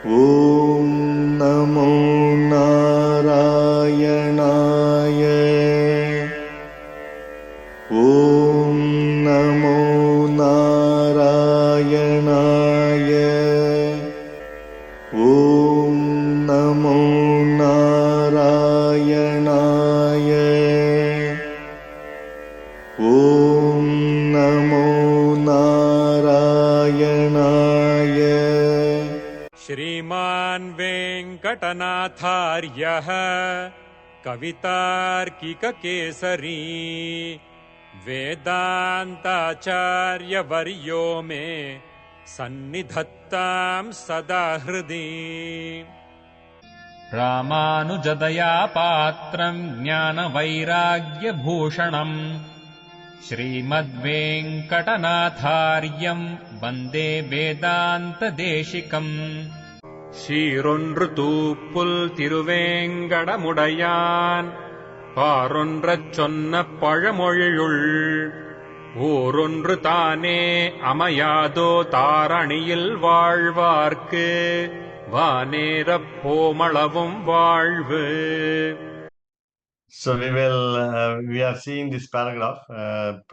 ॐ नमो नारायणाय। ॐ नमो नारायणाय। ॐ नमो नारायणाय। ॐ नमो नारायणाय। श्रीमान् वेङ्कटनाथार्यः कवितार्किककेसरी वेदान्ताचार्यवर्यो मे सन्निधत्तां सदा हृदि। रामानुजदया पात्रम् ज्ञानवैराग्यभूषणम् श्रीमद्वेङ्कटनाथार्यम् वन्दे वेदान्तदेशिकम्। சீரொன்று தூப்புல் திருவேங்கடமுடையான் பாரொன்றச் சொன்ன பழமொழியுள் ஊரொன்று தானே அமையாதோ தாரணியில் வாழ்வார்க்கு வானேரப் போமளவும் வாழ்வு. So we are seeing this paragraph,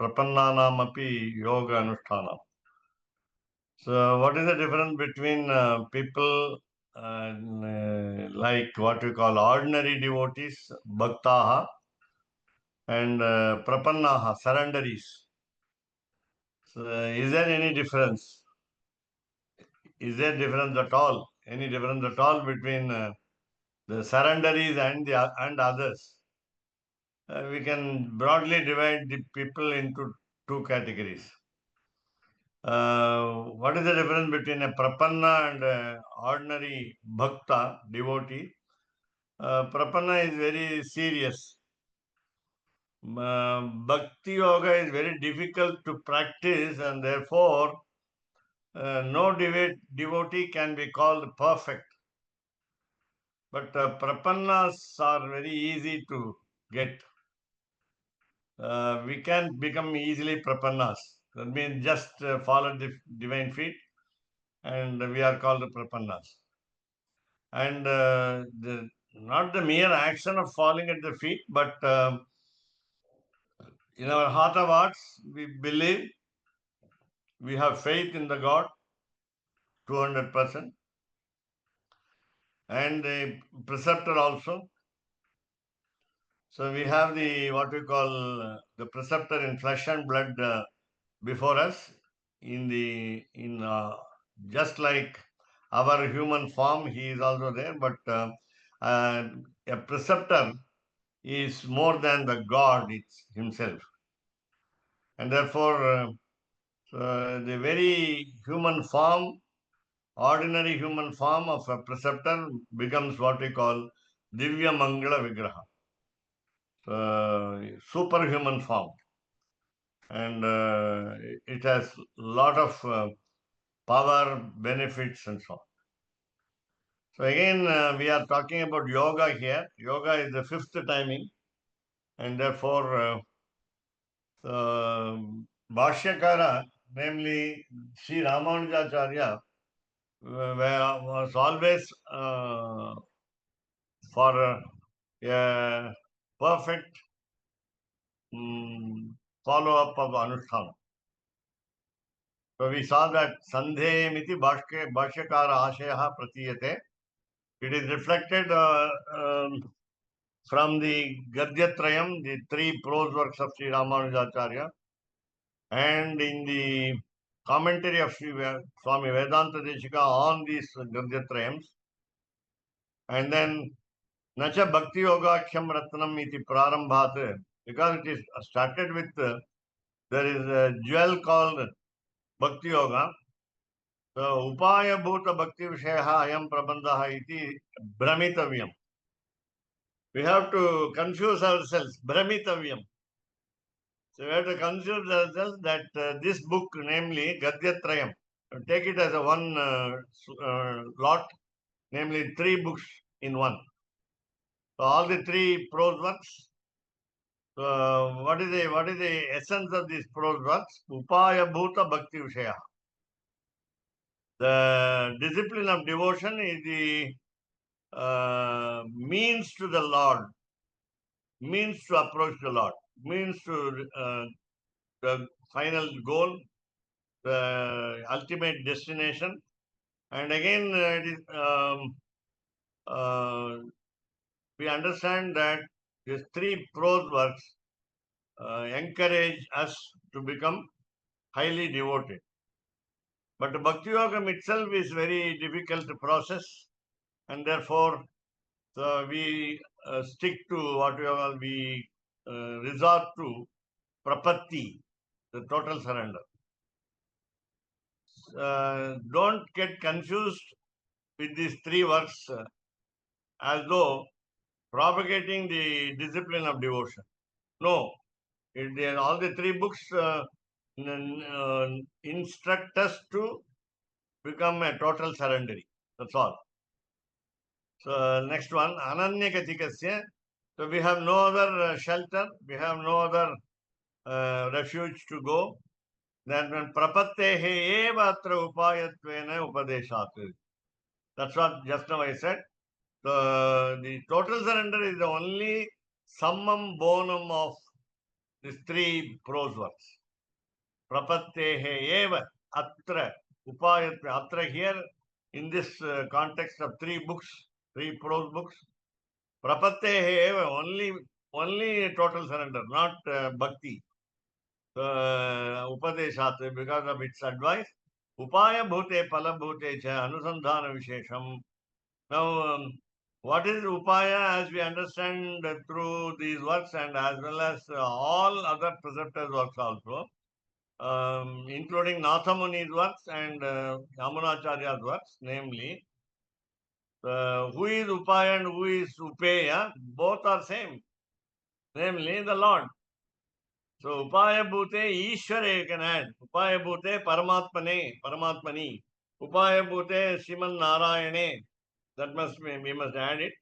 Prapannanamapi Yoga Anushthanam. So what is the difference between people like what we call ordinary devotees, bhaktaha, and prapannaha, surrenderies? So, is there any difference? Is there difference at all? Any difference at all between the surrenderies and others? We can broadly divide the people into two categories. What is the difference between a prapanna and ordinary bhakta, devotee? Prapanna is very serious. Bhakti yoga is very difficult to practice, and therefore no devotee can be called perfect. But prapannas are very easy to get. We can become easily prapannas. That means just fall at the divine feet, and we are called prapannas. And not the mere action of falling at the feet, but in our heart of hearts, we believe, we have faith in the God, 200%, and the preceptor also. So we have the what we call the preceptor in flesh and blood before us, in just like our human form, he is also there. But a preceptor is more than the God himself, and therefore the very human form, ordinary human form of a preceptor becomes what we call Divya Mangala Vigraha, superhuman form, and it has a lot of power, benefits, and so on. So again, we are talking about yoga here. Yoga is the fifth timing, and therefore Bhashyakara, namely Sri Ramanujacharya, was always for a perfect follow-up of Anushthanam. So we saw that Sandhe miti Bhashyakara Ashayaha Pratiyate. It is reflected from the Gadyatrayam, the three prose works of Sri Ramanujacharya, and in the commentary of Swami Vedanta Deshika on these Gadyatrayams. And then Nacha Bhakti Yoga Khyam Ratnam iti Prarambhat, because it is started with, there is a jewel called Bhakti Yoga. So Upaya Bhuta Bhakti Vishayaha Ayam Prabandhaha iti Brahmitavyam. We have to confuse ourselves, Brahmitavyam. So we have to confuse ourselves that this book, namely Gadyatrayam, take it as a one lot, namely three books in one. So all the three prose works. So what is the essence of these prose works? Upaya Bhuta Bhakti Vishaya. The discipline of devotion is the means to the Lord, means to approach the Lord, means to the final goal, the ultimate destination. And again, it is, we understand that these three prose works encourage us to become highly devoted. But Bhakti Yoga itself is very difficult process, and therefore we stick to what we resort to prapatti, the total surrender. Don't get confused with these three works as though propagating the discipline of devotion. No, all the three books instruct us to become a total surrendery. That's all. So next one, Ananya Katikasya. So we have no other shelter, we have no other refuge to go. Then when prapattehe eva atra upayatvena upadeshat. That's what just now I said. The total surrender is the only summum bonum of these three prose works. Prapattehe eva atra upayatve. Atra here in this context of three books, three prose books. Prapattehe eva, only total surrender, not bhakti. Upadeshat, because of its advice. Upaya bhute pala bhute cha anusandhana vishesham. Now, what is upaya as we understand through these works and as well as all other preceptors' works also, including Nathamuni's works and Yamunacharya's works, namely, who is upaya and who is upeya, both are same, namely the Lord. So, upaya bhute Ishware can add, upaya bhute Paramatmani, upaya bhute Sriman Narayane, that we must add it.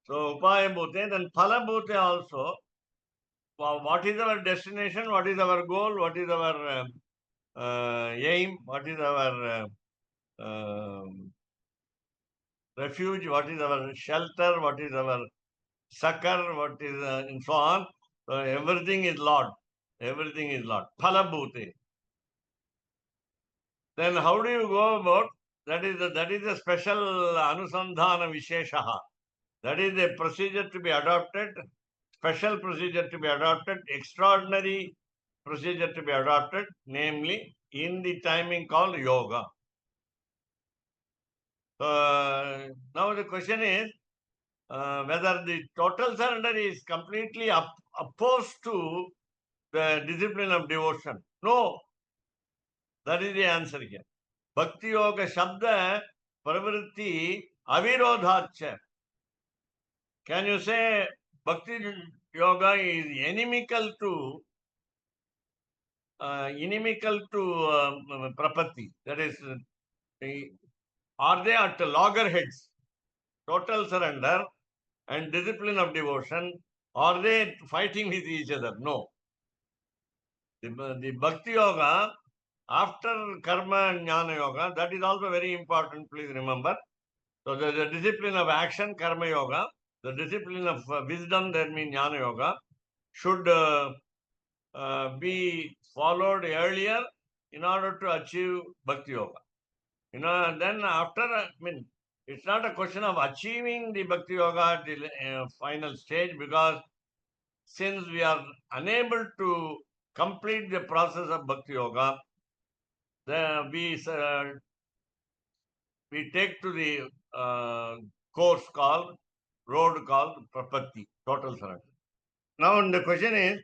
So, upaya bhute, then phala bhute also. What is our destination? What is our goal? What is our aim? What is our refuge? What is our shelter? What is our succor? What is and so on? So everything is Lord. Everything is Lord. Phala bhute. Then how do you go about? That is a special anusandhana visheshaha. That is a procedure to be adopted, special procedure to be adopted, extraordinary procedure to be adopted, namely in the timing called yoga. Now the question is whether the total surrender is completely opposed to the discipline of devotion. No, that is the answer here. Bhakti Yoga Shabda Pravritti Avirodhacha. Can you say Bhakti Yoga is inimical to Prapatti? That is, are they at loggerheads? Total surrender and discipline of devotion, are they fighting with each other? No. The Bhakti Yoga, after Karma and Jnana Yoga, that is also very important, please remember. So the discipline of action, Karma Yoga, the discipline of wisdom, that means Jnana Yoga, should be followed earlier in order to achieve Bhakti Yoga. Then after, it's not a question of achieving the Bhakti Yoga at the final stage, because since we are unable to complete the process of Bhakti Yoga, then we take to the road called Prapatti, total surrender. Now the question is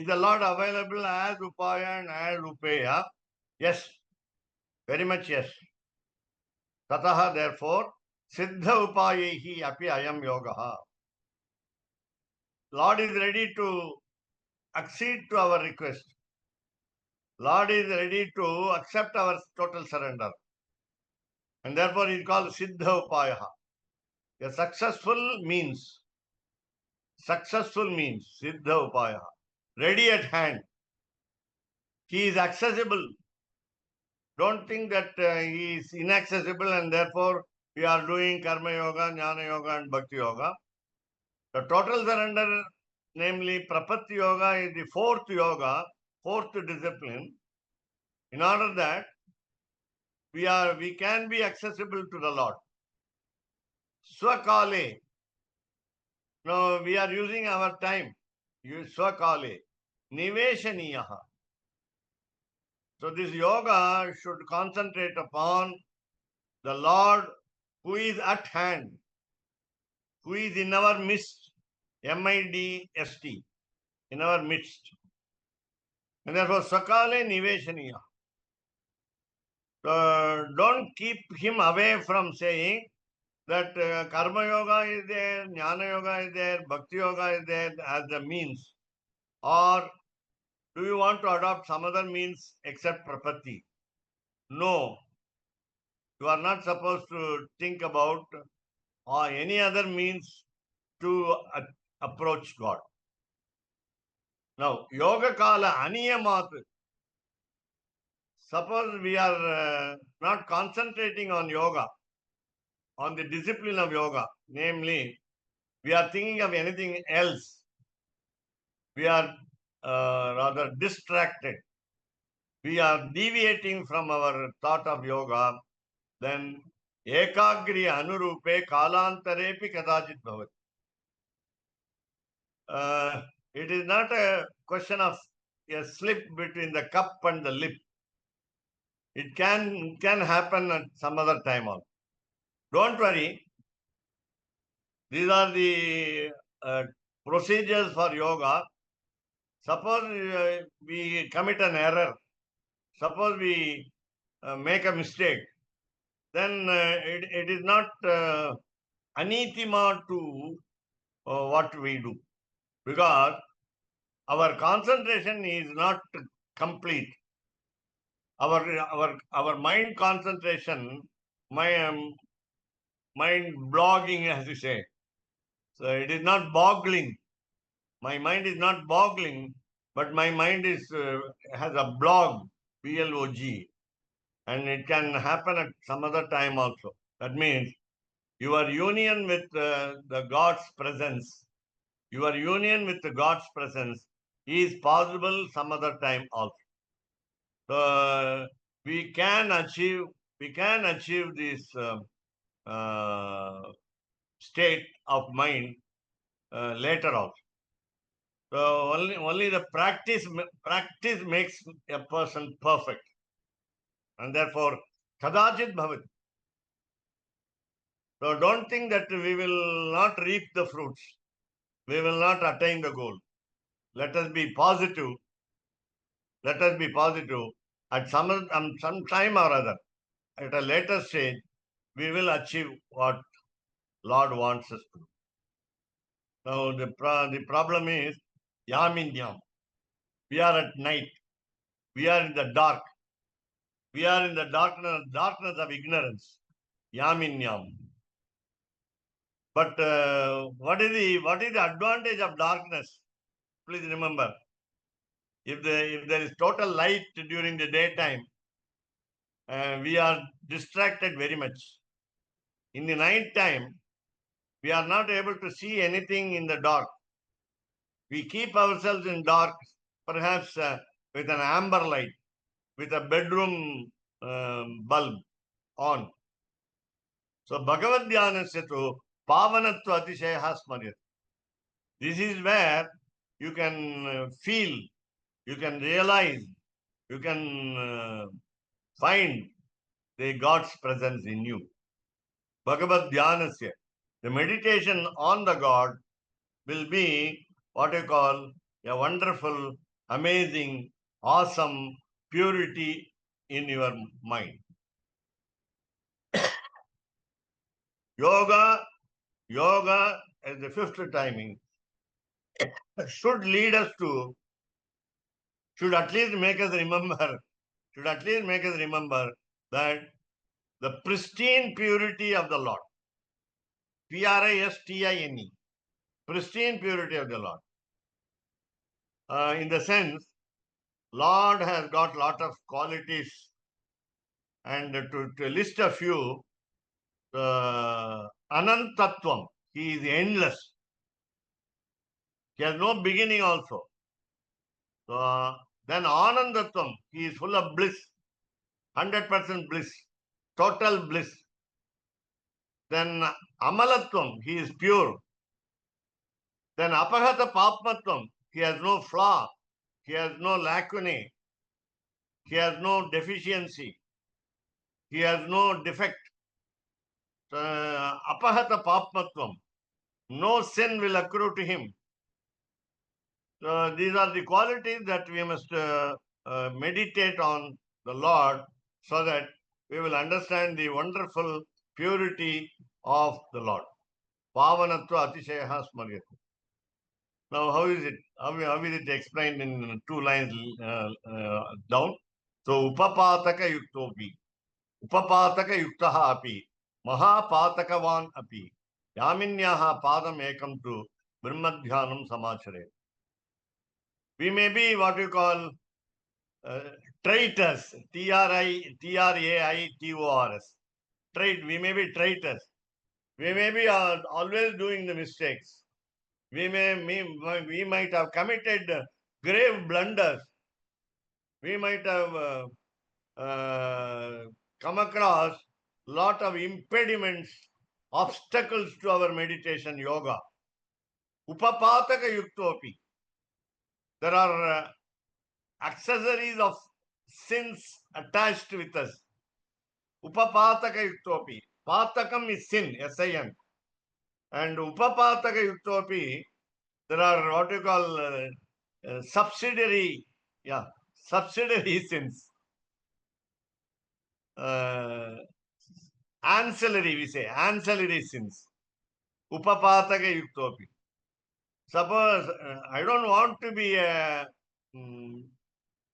the Lord available as Upaya and as Upeya? Yes, very much yes. Tataha, therefore, Siddha Upayehi api ayam yogaha. Lord is ready to accede to our request. Lord is ready to accept our total surrender. And therefore he is called Siddha Upayaha. A successful means, Siddha Upayaha. Ready at hand. He is accessible. Don't think that he is inaccessible and therefore we are doing karma yoga, jnana yoga and bhakti yoga. The total surrender, namely prapatti yoga, is the fourth yoga, fourth discipline. In order that we can be accessible to the Lord. Swakale. Now we are using our time. Swakale. Niveshaniyaha. So this yoga should concentrate upon the Lord who is at hand, who is in our midst, midst, in our midst. And therefore, Sakale Niveshaniya. Don't keep him away from saying that Karma Yoga is there, Jnana Yoga is there, Bhakti Yoga is there as the means. Or do you want to adopt some other means except Prapatti? No. You are not supposed to think about or any other means to approach God. Now, Yoga Kala Aniyamat. Suppose we are not concentrating on yoga, on the discipline of yoga, namely, we are thinking of anything else. We are rather distracted. We are deviating from our thought of yoga. Then, ekagri anurupe kalantarepi kadachit bhavat. It is not a question of a slip between the cup and the lip. It can happen at some other time also. Don't worry. These are the procedures for yoga. Suppose we commit an error. Suppose we make a mistake. Then it is not anitima to what we do. Because our concentration is not complete. Our mind concentration, mind blogging, as you say. So it is not boggling. My mind is not boggling, but my mind is has a blog, blog, and it can happen at some other time also. That means your union with the God's presence, your union with the God's presence is possible some other time also. So we can achieve this state of mind later also. So only the practice makes a person perfect, and therefore kadachit bhavat. So don't think that we will not reap the fruits, we will not attain the goal. Let us be positive. Let us be positive. At some time or other, at a later stage, we will achieve what Lord wants us to. Now the problem is yam. We are at night. We are in the dark. We are in the darkness of ignorance. Yam. But what is the advantage of darkness? Please remember, if there is total light during the daytime, we are distracted very much. In the night time, we are not able to see anything in the dark. We keep ourselves in dark, perhaps with an amber light, with a bedroom bulb on. So Bhagavad Dhyanasya tu pavanatva atishaya smaryat. This is where you can feel, you can realize, you can find the God's presence in you. Bhagavad Dhyanasya. The meditation on the God will be what you call a wonderful, amazing, awesome purity in your mind. Yoga as the fifth timing should lead us to, should at least make us remember that the pristine purity of the Lord. Pristine, pristine purity of the Lord. In the sense, Lord has got lot of qualities And to list a few, Anantatvam, he is endless. He has no beginning also. So, then Anandatvam, he is full of bliss, 100% bliss, total bliss. Then Amalatvam, he is pure. Then Apahata Papmatvam, he has no flaw, he has no lacunae, he has no deficiency, he has no defect. Apahata Papmatvam, no sin will accrue to him. So these are the qualities that we must meditate on the Lord so that we will understand the wonderful purity of the Lord. Pavanatva Atishayaha Smaryate. Now, how is it? How is it explained in 2 lines down? So, Upapataka Yuktopi, Upapataka Yuktaha api, Mahapatakavan api, Yaminyaha Padam Ekam tu Brahmadhyanam Samachare. We may be what you call traitors, Traitors. We may be traitors. We may be always doing the mistakes. We might have committed grave blunders. We might have come across lot of impediments, obstacles to our meditation yoga. Upapataka yuktopi. There are accessories of sins attached with us. Upapataka yuktopi. Patakam is sin, S-I-N. And upapataka yuktopi, there are what you call subsidiary sins. Ancillary sins. Upapataka yuktopi. Suppose I don't want to be a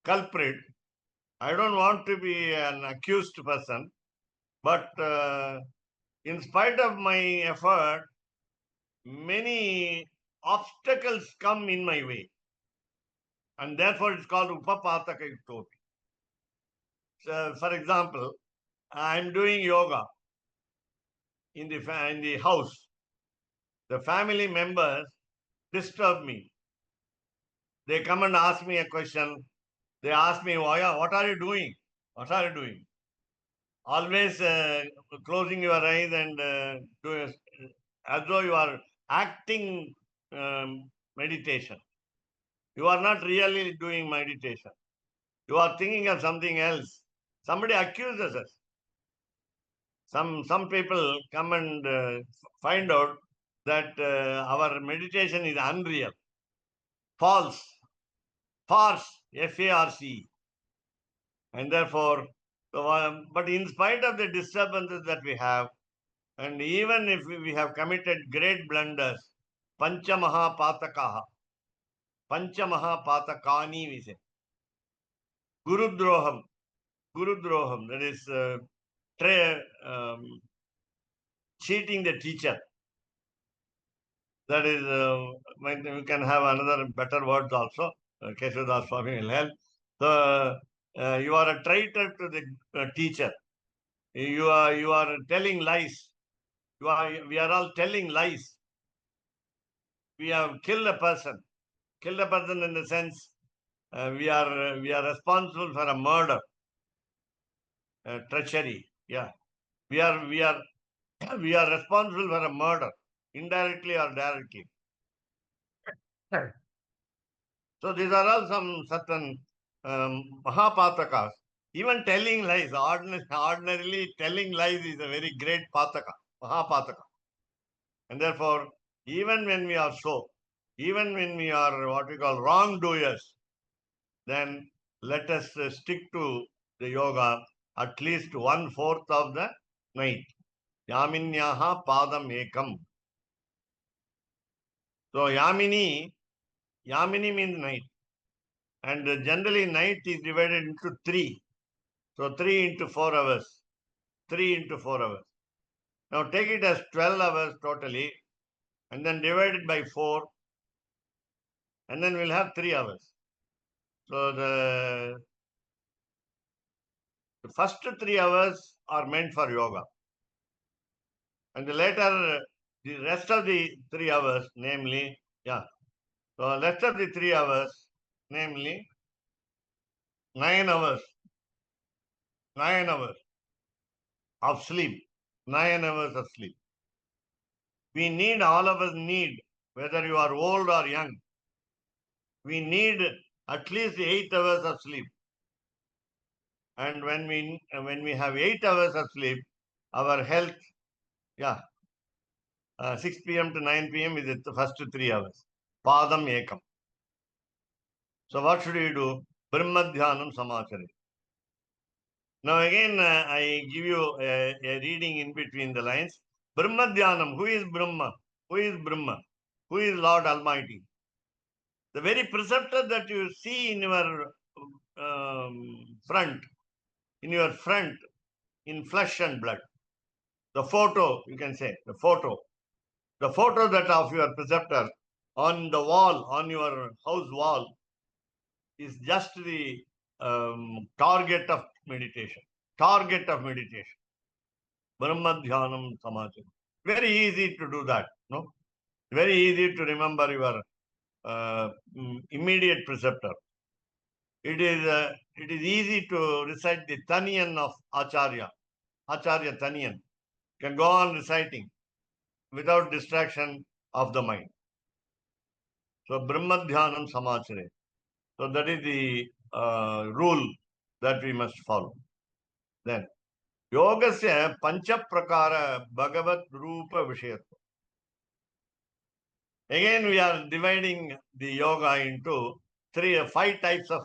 culprit. I don't want to be an accused person. But in spite of my effort, many obstacles come in my way. And therefore it's called Upapataka yuktopi. So, for example, I'm doing yoga in the house. The family members disturb me. They come and ask me a question. They ask me, what are you doing? What are you doing? Always closing your eyes and doing as though you are acting meditation. You are not really doing meditation. You are thinking of something else. Somebody accuses us. Some people come and find out that our meditation is unreal, false, farce, F-A-R-C. And therefore, but in spite of the disturbances that we have, and even if we have committed great blunders, Panchamaha Patakaha, Panchamaha Patakani, we say. Gurudroham, that is cheating the teacher. That is, we can have another better words also. Keshadas Swami will help. So, you are a traitor to the teacher. You are telling lies. We are all telling lies. We have killed a person. Killed a person in the sense we are responsible for a murder, treachery. Yeah, we are we are responsible for a murder, indirectly or directly. So these are all some certain mahapatakas. Even telling lies, ordinarily telling lies is a very great pataka, mahapataka. And therefore, even when we are even when we are what we call wrongdoers, then let us stick to the yoga at least 1/4 of the night. Yaminyaha padam ekam. So Yamini means night. And generally night is divided into 3. So 3 into 4 hours. 3 into 4 hours. Now take it as 12 hours totally. And then divide it by 4. And then we'll have 3 hours. So the The first 3 hours are meant for yoga. And later, the rest of the 3 hours, namely, so rest of the 3 hours, namely 9 hours, 9 hours of sleep, 9 hours of sleep. All of us need, whether you are old or young, we need at least 8 hours of sleep. And when we have 8 hours of sleep, our health, 6 p.m. to 9 p.m. is the first 3 hours. Padam ekam. So what should we do? Brahmadhyanam samachare. Now again, I give you a reading in between the lines. Brahmadhyanam. Who is Brahma? Who is Brahma? Who is Lord Almighty? The very preceptor that you see in your front, in flesh and blood. The photo, you can say, the photo that of your preceptor on the wall, on your house wall, is just the target of meditation. Target of meditation. Brahmadhyanam samachara. Very easy to do that, no? Very easy to remember your immediate preceptor. It is easy to recite the Taniyan of Acharya Taniyan. You can go on reciting without distraction of the mind. So Brahmadhyanam samachare. So that is the rule that we must follow. Then Yogasya pancha prakara bhagavat rupa vishayatva. Again, we are dividing the yoga into 5 types of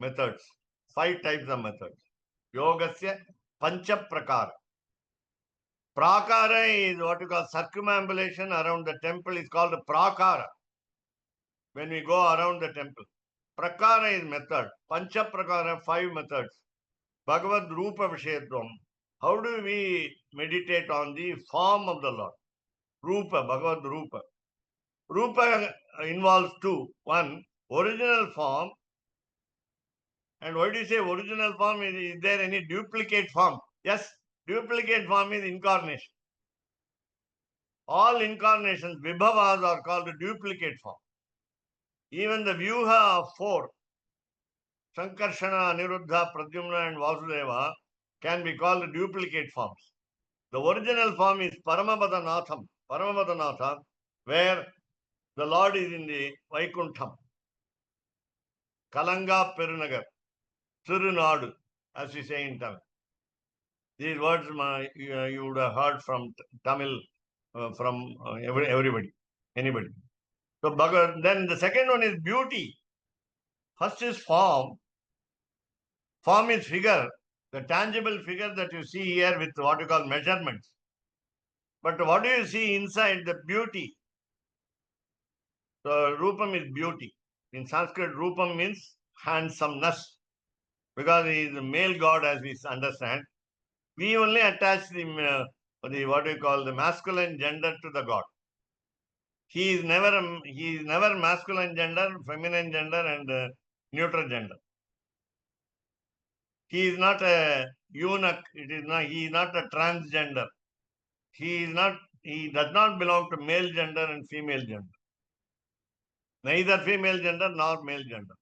methods. 5 types of methods. Yogasya pancha prakara. Prakara is what you call circumambulation around the temple is called prakara. When we go around the temple. Prakara is method. Pancha prakara, 5 methods. Bhagavad Rupa Vishayatvam. How do we meditate on the form of the Lord? Rupa, Bhagavad Rupa. Rupa involves 2. 1, original form. And why do you say original form? Is there any duplicate form? Yes, duplicate form is incarnation. All incarnations, vibhavas, are called duplicate form. Even the Vyuha of 4, Sankarshana, Aniruddha, Pradyumna and Vasudeva, can be called duplicate forms. The original form is Paramapadanatha, where the Lord is in the Vaikuntham. Kalanga Perunagar, Tirunadu, as we say in Tamil. These words you would have heard from Tamil, from everybody, anybody. So then the second one is beauty. First is form. Form is figure, the tangible figure that you see here with what you call measurements. But what do you see inside? The beauty. So Rupam is beauty. In Sanskrit, Rupam means handsomeness. Because he is a male god, as we understand. We only attach the what we call the masculine gender to the god. He is never masculine gender, feminine gender, and neutral gender. He is not a eunuch. He is not a transgender. He does not belong to male gender and female gender. Neither female gender nor male gender.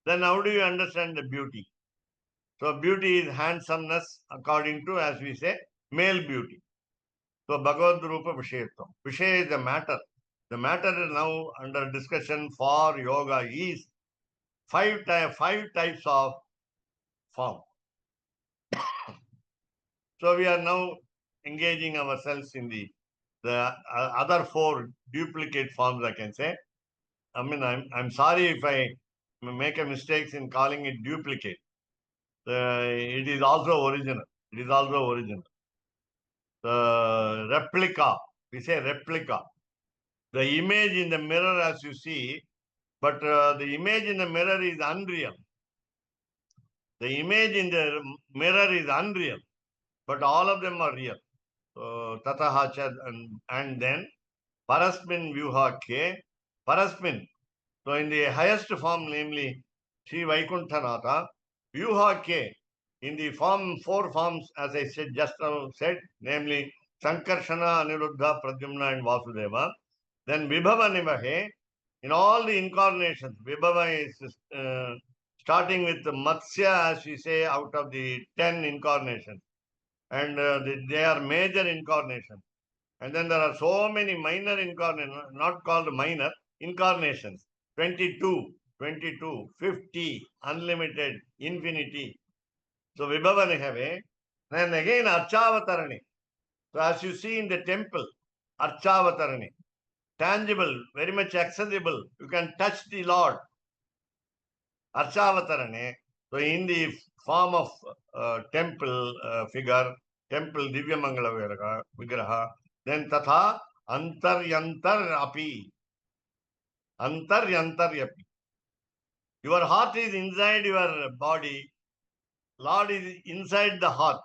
Then how do you understand the beauty? So beauty is handsomeness according to, as we say, male beauty. So Bhagavad Rupa Vishayatvam. Vishaya is the matter. The matter is now under discussion for yoga is 5 types of form. So we are now engaging ourselves in the other 4 duplicate forms, I can say. I mean, I'm sorry if I make a mistake in calling it duplicate. It is also original. It is also original. The replica, we say replica. The image in the mirror, as you see, but the image in the mirror is unreal. The image in the mirror is unreal, but all of them are real. So, Tatahacha, and then Parasmin Vyuha Ke, Parasmin. So, in the highest form, namely Sri Vaikunthanatha, Vyuha Ke, in the four forms, as I said just now said, namely Sankarshana, Aniruddha, Pradyumna, and Vasudeva. Then Vibhava Nivahe, in all the incarnations, Vibhava is starting with Matsya, as we say, out of the 10 incarnations. And they are major incarnations. And then there are so many minor incarnations, not called minor, incarnations. 22, 22, 50, unlimited, infinity. So Vibhava Nihave. Then again Archavatarani. So as you see in the temple, Archavatarani. Tangible, very much accessible. You can touch the Lord. Archavatarani. So in the form of temple figure, temple Divyamangala Vigraha, then Tatha Antaryantar Api. Antaryantar Api. Your heart is inside your body. Lord is inside the heart.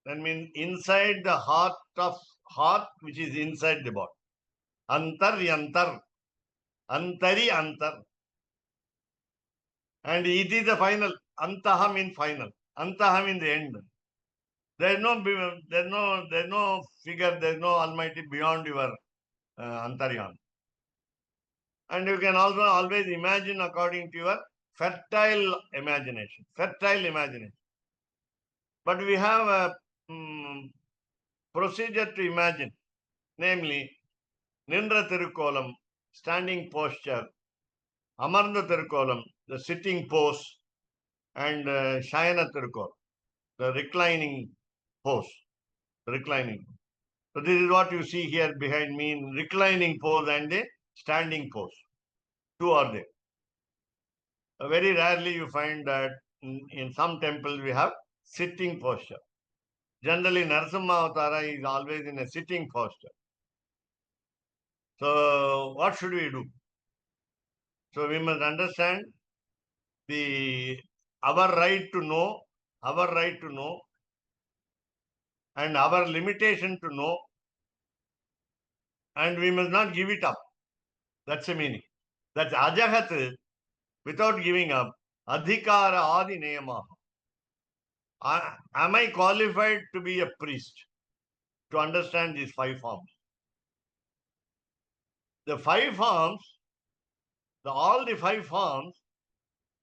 That means inside the heart of heart, which is inside the body. Antaryantar. Antari antar. And it is the final. Antaha means final. Antaha means the end. There is no figure, there is no Almighty beyond your Antaryam. And you can also always imagine according to your fertile imagination. Fertile imagination. But we have a procedure to imagine, namely Nindra Tirukolam, standing posture, Amarna Tirukolam, the sitting pose, and Shayana Tirukolam, the reclining pose. Reclining. So this is what you see here behind me in reclining pose and the standing pose. Two are there. Very rarely you find that in some temples we have sitting posture. Generally, Narasimha Avatara is always in a sitting posture. So what should we do? So we must understand our right to know, and our limitation to know, and we must not give it up. That's the meaning. That's ajahat, without giving up. Adhikara adi niyamaha. Am I qualified to be a priest to understand these 5 forms? The 5 forms, all the 5 forms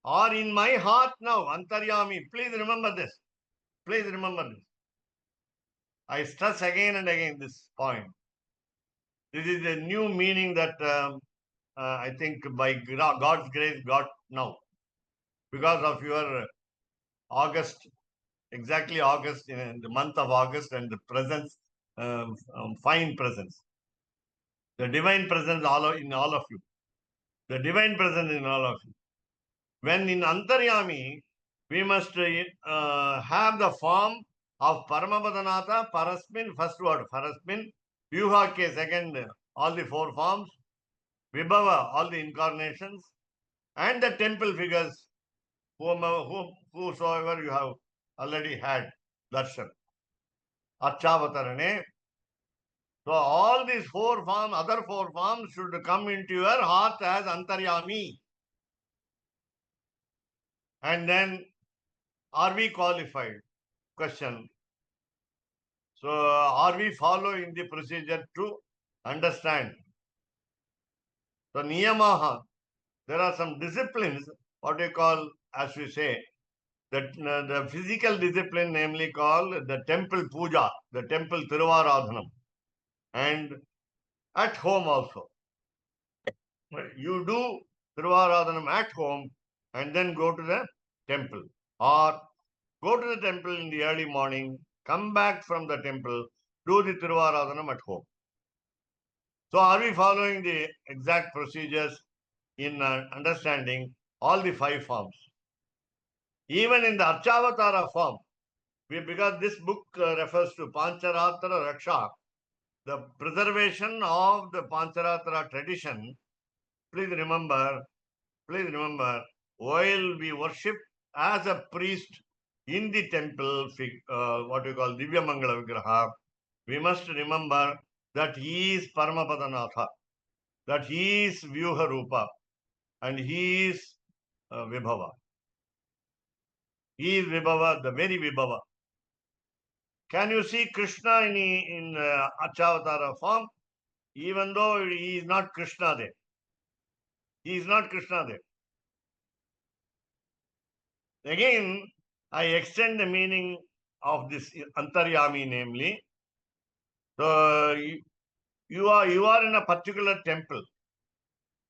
are in my heart now, Antaryami. Please remember this. Please remember this. I stress again and again this point. This is a new meaning that I think by God's grace got now. Because of your August, exactly August, in the month of August, and the presence, fine presence. The divine presence in all of you. The divine presence in all of you. When in Antaryami, we must have the form of Paramapadanatha, Parasmin, first word, Parasmin, Vyuhake, second, all the 4 forms, Vibhava, all the incarnations, and the temple figures, whosoever you have already had darshan. Archavatarane. So all these 4 forms, other 4 forms should come into your heart as Antaryami. And then, are we qualified? Question. So, are we following the procedure to understand? So, Niyamaha, there are some disciplines, what we call, as we say, the physical discipline, namely called the temple puja, the temple Tiruvaradhanam, and at home also. You do Tiruvaradhanam at home and then go to the temple, or go to the temple in the early morning, come back from the temple, do the Tiruvaradhanam at home. So are we following the exact procedures in understanding all the 5 forms? Even in the Archavatara form, because this book refers to Pancaratra Raksa, the preservation of the Pancaratra tradition, please remember, while we worship as a priest in the temple, what we call Divya Mangala Vigraha, we must remember that he is Paramapadanatha, that he is Vyuha Rupa, and he is Vibhava. He is Vibhava, the very Vibhava. Can you see Krishna in Archavatara form? Even though he is not Krishna there. He is not Krishna there. Again, I extend the meaning of this Antaryami, namely, so you are in a particular temple.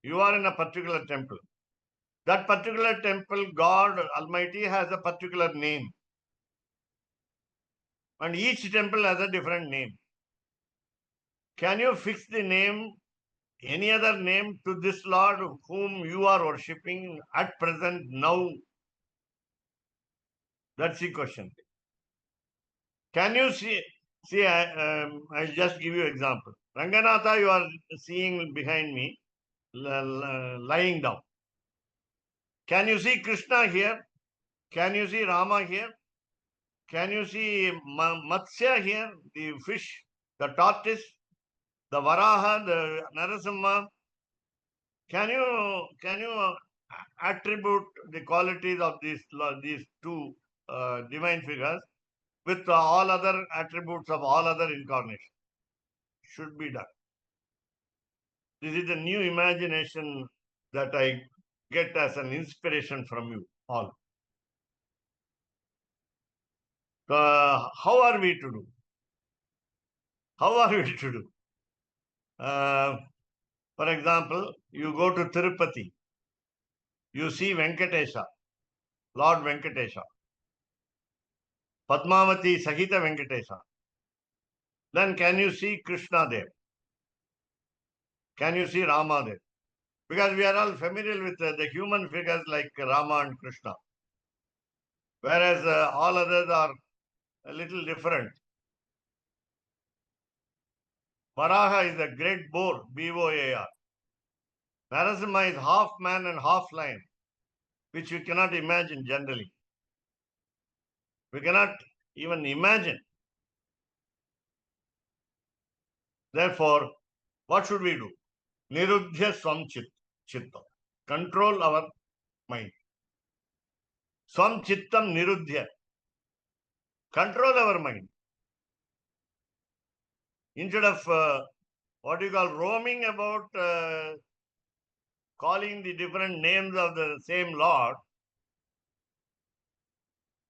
You are in a particular temple. That particular temple, God Almighty has a particular name. And each temple has a different name. Can you fix the name, any other name to this Lord whom you are worshipping at present now? That's the question. Can you see? See, I'll just give you an example. Ranganatha, you are seeing behind me, lying down. Can you see Krishna here? Can you see Rama here? Can you see Matsya here, the fish, the tortoise, the Varaha, the Narasimha? Can you attribute the qualities of these two divine figures with all other attributes of all other incarnations? Should be done. This is the new imagination that I get as an inspiration from you all. How are we to do? How are we to do? For example, you go to Tirupati, you see Venkatesha, Lord Venkatesha, Padmavati Sahita Venkatesha. Then can you see Krishna there? Can you see Rama there? Because we are all familiar with the human figures like Rama and Krishna. Whereas all others are a little different. Varaha is a great boar, B-O-A-R. Narasimha is half man and half lion, which we cannot imagine generally. We cannot even imagine. Therefore, what should we do? Nirudhya swam chitta. Control our mind. Swam chittam nirudhya. Control our mind. Instead of what you call roaming about calling the different names of the same Lord,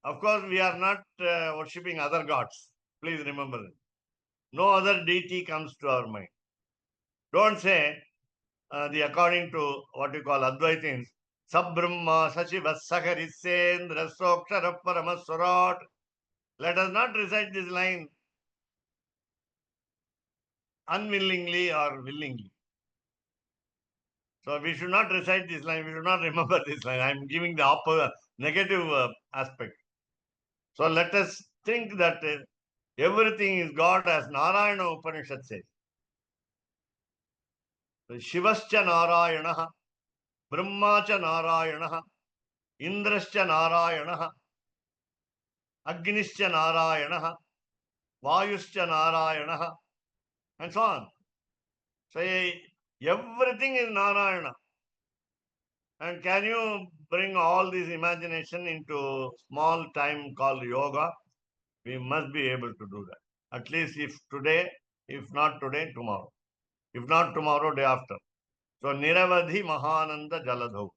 of course, we are not worshipping other gods. Please remember that. No other deity comes to our mind. Don't say according to what you call Advaitins, Sabbrahma Sashiva Sakarisendra Sokshara Paramaswarat. Let us not recite this line unwillingly or willingly. So we should not recite this line. We should not remember this line. I am giving the opposite, negative aspect. So let us think that everything is God, as Narayana Upanishad says. Shivascha Narayana, Brahmacha Narayana, Indrascha Narayana, Agnischa Narayana, Vayuscha Narayana, and so on. So everything is Narayana. And can you bring all this imagination into small time called yoga? We must be able to do that. At least if today, if not today, tomorrow. If not tomorrow, day after. So Niravadhi Mahananda Jaladho.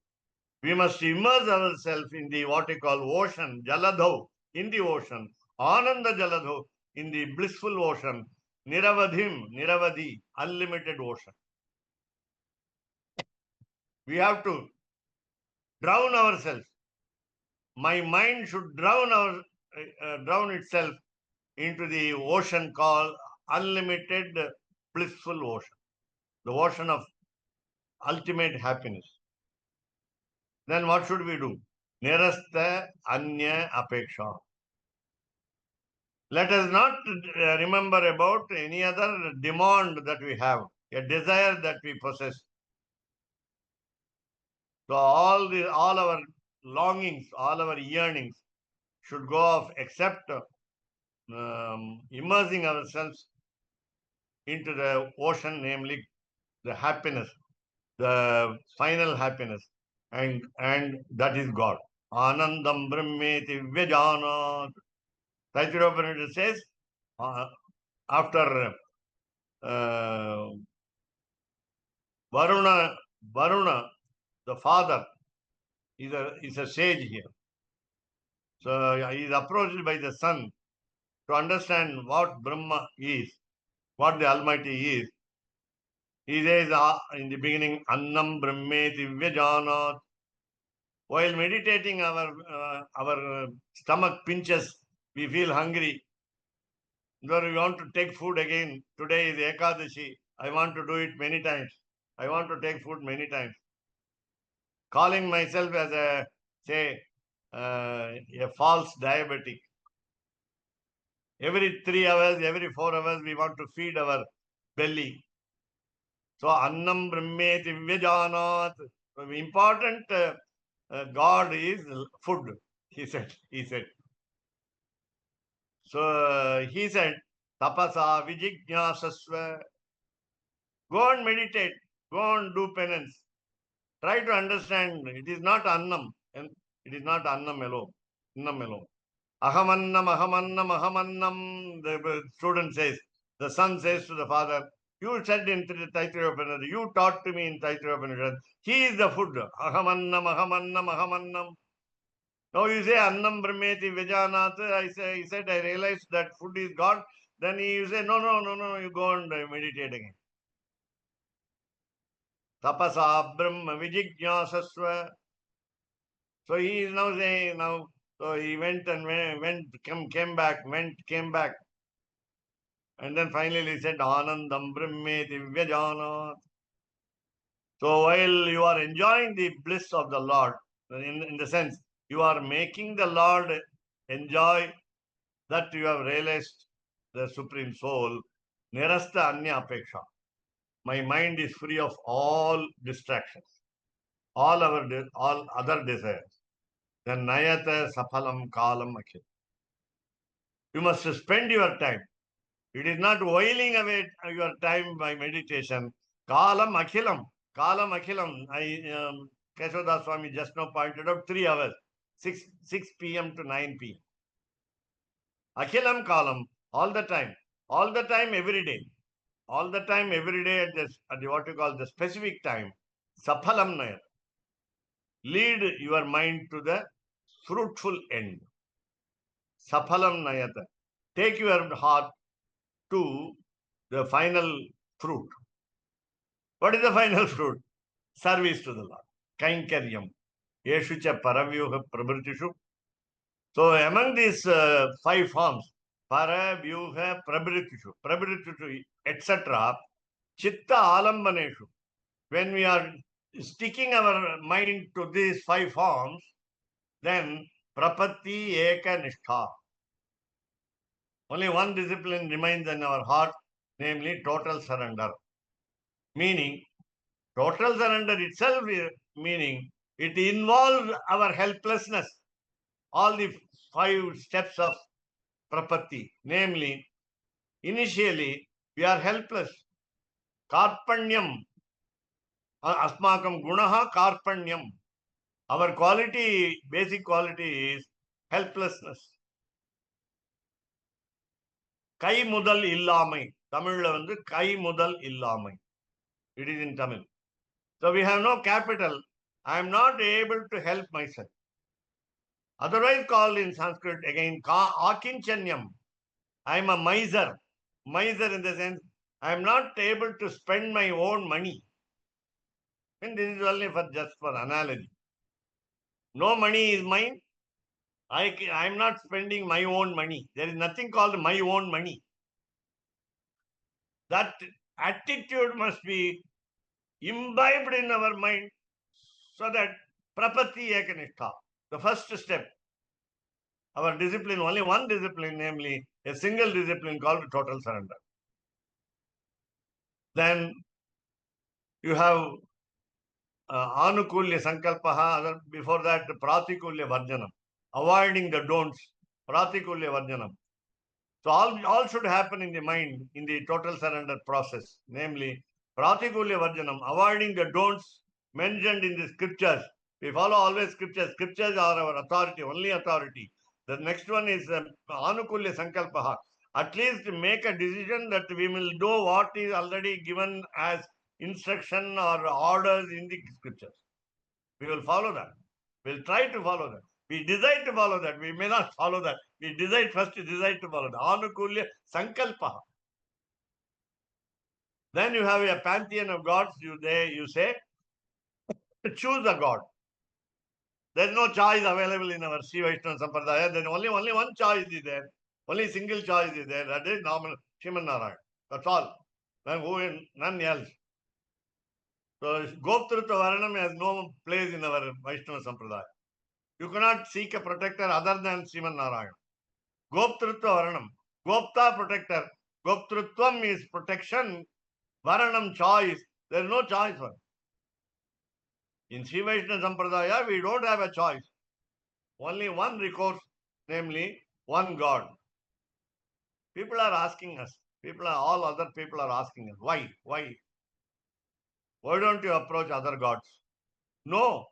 We must immerse ourselves in the what we call ocean, Jaladho, in the ocean. Ananda Jaladho, in the blissful ocean. Niravadhi, unlimited ocean. We have to drown ourselves. My mind should drown itself into the ocean called unlimited blissful ocean, the ocean of ultimate happiness. Then what should we do? Nirastha Anya Apeksha. Let us not remember about any other demand that we have, a desire that we possess. So all our longings, all our yearnings should go off except immersing ourselves into the ocean, namely the happiness, the final happiness, and that is God. Anandam Brahmeti Vyajanat. Taittiriya Upanishad says, after Varuna, the father, is a sage here. So he is approached by the son to understand what Brahma is, what the Almighty is. He says in the beginning, Annam Brahmeti Vyajanat. While meditating, our stomach pinches, we feel hungry. Then we want to take food again. Today is Ekadashi. I want to do it many times. I want to take food many times. Calling myself as a false diabetic. Every 3 hours, every 4 hours, we want to feed our belly. So, Annam Brahmeti Vyajanat. So, important God is food, he said. So, he said, Tapasa Vijijnasasva. Go and meditate. Go and do penance. Try to understand. It is not Annam. And it is not Annam alone. Annam alone. Ahamannam, ahamannam, ahamannam. The student says, the son says to the father, you said in Taittiriya Upanishad, you taught to me in Taittiriya Upanishad, he is the food. Ahamannam, ahamannam, ahamannam. Now you say Annam Brahmeti Vijanat. He said, I realized that food is God. Then you say, no, you go and meditate again. Tapasa Brahma Vijijnasasva. So he is now saying, so he went and came back. And then finally he said, Anandam Brahmeti Vyajanat. So while you are enjoying the bliss of the Lord, in the sense, you are making the Lord enjoy that you have realized the Supreme Soul, Nirasta Anya Apeksha. My mind is free of all distractions, all other desires. Then Nayata Sapalam Kalam Akhil. You must spend your time. It is not whiling away your time by meditation. Kalam Akhilam. Kalam Akhilam. Keshoda Swami just now pointed out 3 hours. 6 p.m. to 9 p.m. Akhilam Kalam. All the time. All the time, every day. All the time, every day at what you call the specific time. Saphalam Nayat. Lead your mind to the fruitful end. Saphalam Nayata. Take your heart to the final fruit. What is the final fruit? Service to the Lord. Kainkaryam. Yeshucha Paravyuha Prabhritishu. So among these 5 forms, Paravyuha Prabhritishu, etc., Chitta Alambaneshu. When we are sticking our mind to these 5 forms, then Prapatti Eka Nishtha. Only one discipline remains in our heart, namely total surrender. Meaning, total surrender itself, meaning it involves our helplessness. All the 5 steps of prapatti, namely, initially we are helpless. Karpanyam, asmakam gunaha karpanyam. Our quality, basic quality is helplessness. Kai mudal illamai. Tamil வந்து கை முதல் இல்லாமை. It is in Tamil. So we have no capital. I am not able to help myself. Otherwise called in Sanskrit again akinchanyam. I am a miser. Miser in the sense I am not able to spend my own money. And this is only just for analogy. No money is mine. I am not spending my own money. There is nothing called my own money. That attitude must be imbibed in our mind so that prapatti ekanishta, the first step, our discipline, only one discipline, namely a single discipline called total surrender. Then you have anukulya sankalpaha, before that pratikulya varjanam, avoiding the don'ts, pratikulya varjanam. So all should happen in the mind in the total surrender process, namely pratikulya varjanam, avoiding the don'ts mentioned in the scriptures. We follow always scriptures. Scriptures are our authority, only authority. The next one is Anukulya Sankalpaha. At least make a decision that we will do what is already given as instruction or orders in the scriptures. We will follow that. We'll try to follow that. We decide to follow that. We may not follow that. We decide first to decide to follow that. Anukulya Sankalpaha. Then you have a pantheon of gods. You say, choose a god. There's no choice available in our Sri Vaishnava Sampradaya. Then only one choice is there. Only single choice is there. That is normal Sriman Narayan. That's all. Then none else. So Goptrutva Varanam has no place in our Vaishnava Sampradaya. You cannot seek a protector other than Sriman Narayan. Goptrutva Varanam. Gopta protector. Goptrutvam is protection. Varanam choice. There is no choice for it. In Sri Vaishnava Sampradaya, we don't have a choice. Only one recourse, namely one God. People are asking us. All other people are asking us. Why? Why? Why don't you approach other gods? No.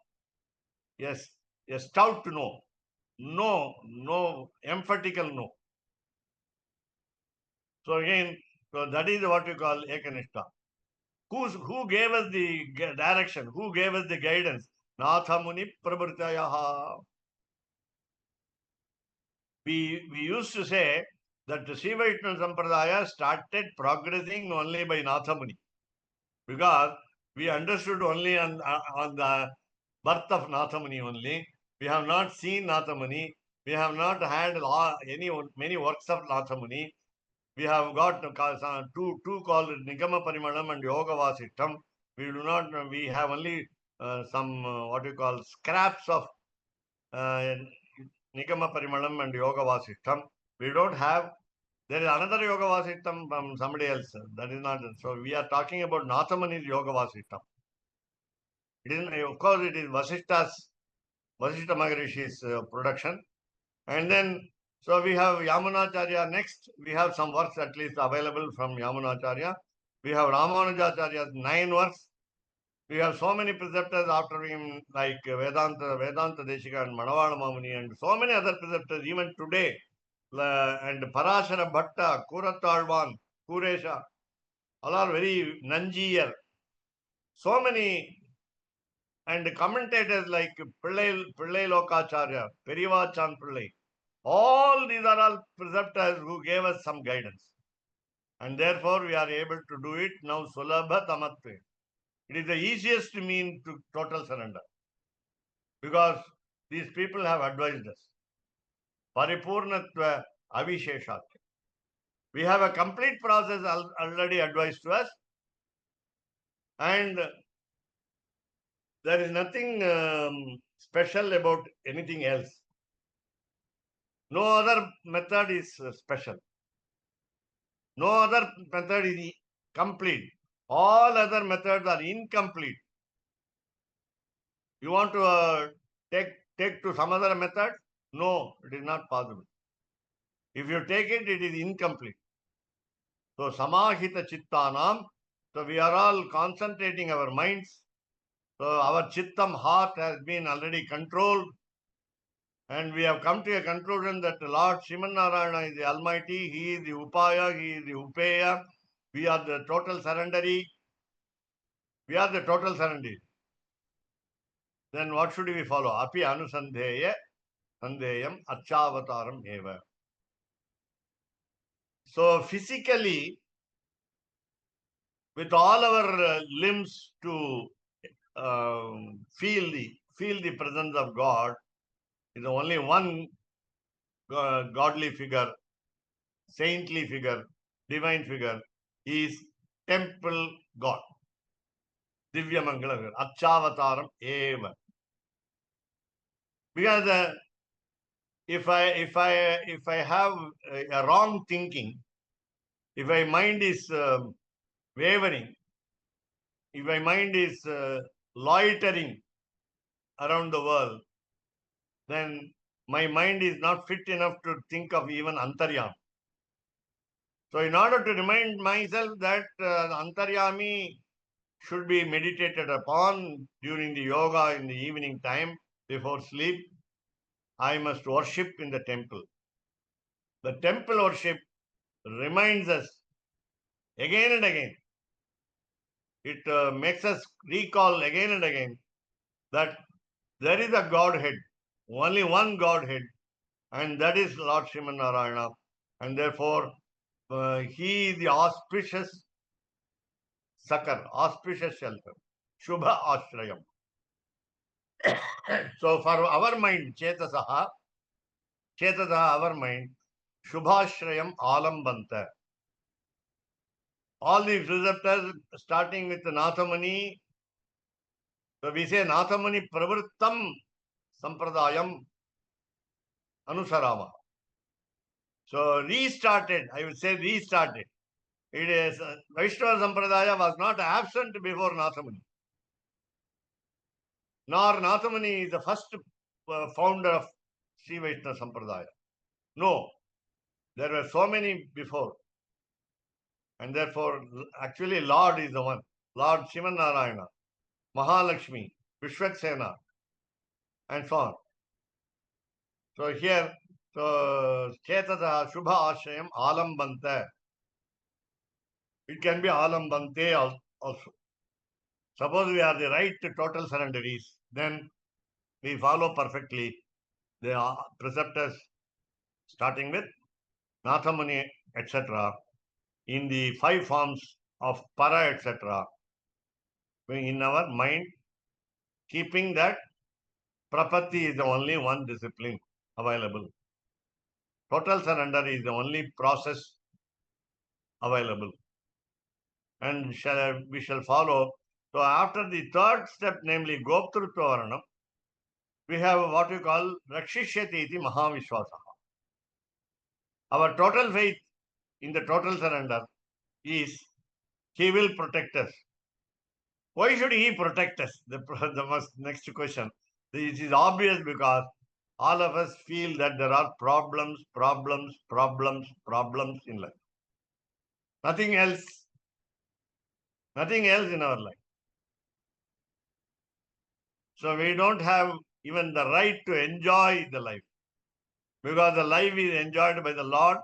Yes. A stout no. No. No. Emphatical no. So again, that is what you call Ekanishta. Who gave us the direction? Who gave us the guidance? Natha Muni Prabhurtayaha. We used to say that the Sri Vaishnava Sampradaya started progressing only by Natha Muni. Because we understood only on the birth of Natha Muni only. We have not seen Natha Muni. We have not had many works of Natha Muni. We have got two called Nigama Parimalam and Yoga Vasishtam. We have only some what we call scraps of Nigama Parimalam and Yoga Vasishtam. We don't have. There is another Yoga Vasishtam from somebody else. That is not. So we are talking about Natha Muni's Yoga Vasishtam. It is, of course, it is Vasishta Maharishi's production. And then, so we have Yamunacharya next. We have some works at least available from Yamunacharya. We have Ramanujacharya's 9 works. We have so many preceptors after him, like Vedanta Deshika and Manavala Mamuni, and so many other preceptors, even today. And Parashara Bhatta, Kuratalvan, Kuresha, all are very Nanjiyar. So many, and commentators like Pillai Lokacharya, Perivachan Pillai. All these are all preceptors who gave us some guidance. And therefore we are able to do it now Sulabha Tamatve. It is the easiest mean to total surrender. Because these people have advised us. Paripurnatva Avisheshat. We have a complete process already advised to us. And there is nothing special about anything else. No other method is special. No other method is complete. All other methods are incomplete. You want to take to some other method? No, it is not possible. If you take it, it is incomplete. So, Samahita Chittanam. So, we are all concentrating our minds. So, our Chittam heart has been already controlled. And we have come to a conclusion that Lord Sriman Narayana is the Almighty. He is the Upaya. He is the Upeya. We are the total surrendery. We are the total surrendery. Then what should we follow? Api Anusandheya Sandheyam Archavataram Eva. So physically, with all our limbs to feel the presence of God, is only one godly figure, saintly figure, divine figure, is temple God. Divya Mangala, Archavataram Eva. Because if I have a wrong thinking, if my mind is wavering, if my mind is loitering around the world, then my mind is not fit enough to think of even Antaryam. So in order to remind myself that Antaryami should be meditated upon during the yoga in the evening time before sleep. I must worship in the temple. The temple worship reminds us again and again. It makes us recall again and again that there is a Godhead, only one Godhead, and that is Lord Srimanarayana. And therefore, he is the auspicious succor, auspicious shelter, Shubha Ashrayam. So for our mind, Chetasaha, our mind, Shubhashrayam Alambanta. All these receptors, starting with Nathamani, so we say Nathamani Pravrittam Sampradayam Anusarama. So restarted, I would say restarted. It is Vaishnava Sampradaya was not absent before Nathamani. Nor Nathamani is the first founder of Sri Vaishnava Sampradaya. No, there were so many before. And therefore, actually, Lord is the one. Lord Shivanarayana, Mahalakshmi, Vishwaksena, and so on. So here, so Chetata Shubha Ashrayam Alambanta. It can be Alambante also. Suppose we are the right total surrenderies, then we follow perfectly the preceptors, starting with Nathamani, etc., in the 5 forms of para, etc., in our mind, keeping that Prapatti is the only one discipline available. Total surrender is the only process available. And we shall follow. So after the third step, namely Goptrutva Varanam, we have what we call Rakshishyati iti Mahavishwasa. Our total faith in the total surrender is he will protect us. Why should he protect us? The next question. It is obvious because all of us feel that there are problems in life. Nothing else in our life. So we don't have even the right to enjoy the life, because the life is enjoyed by the Lord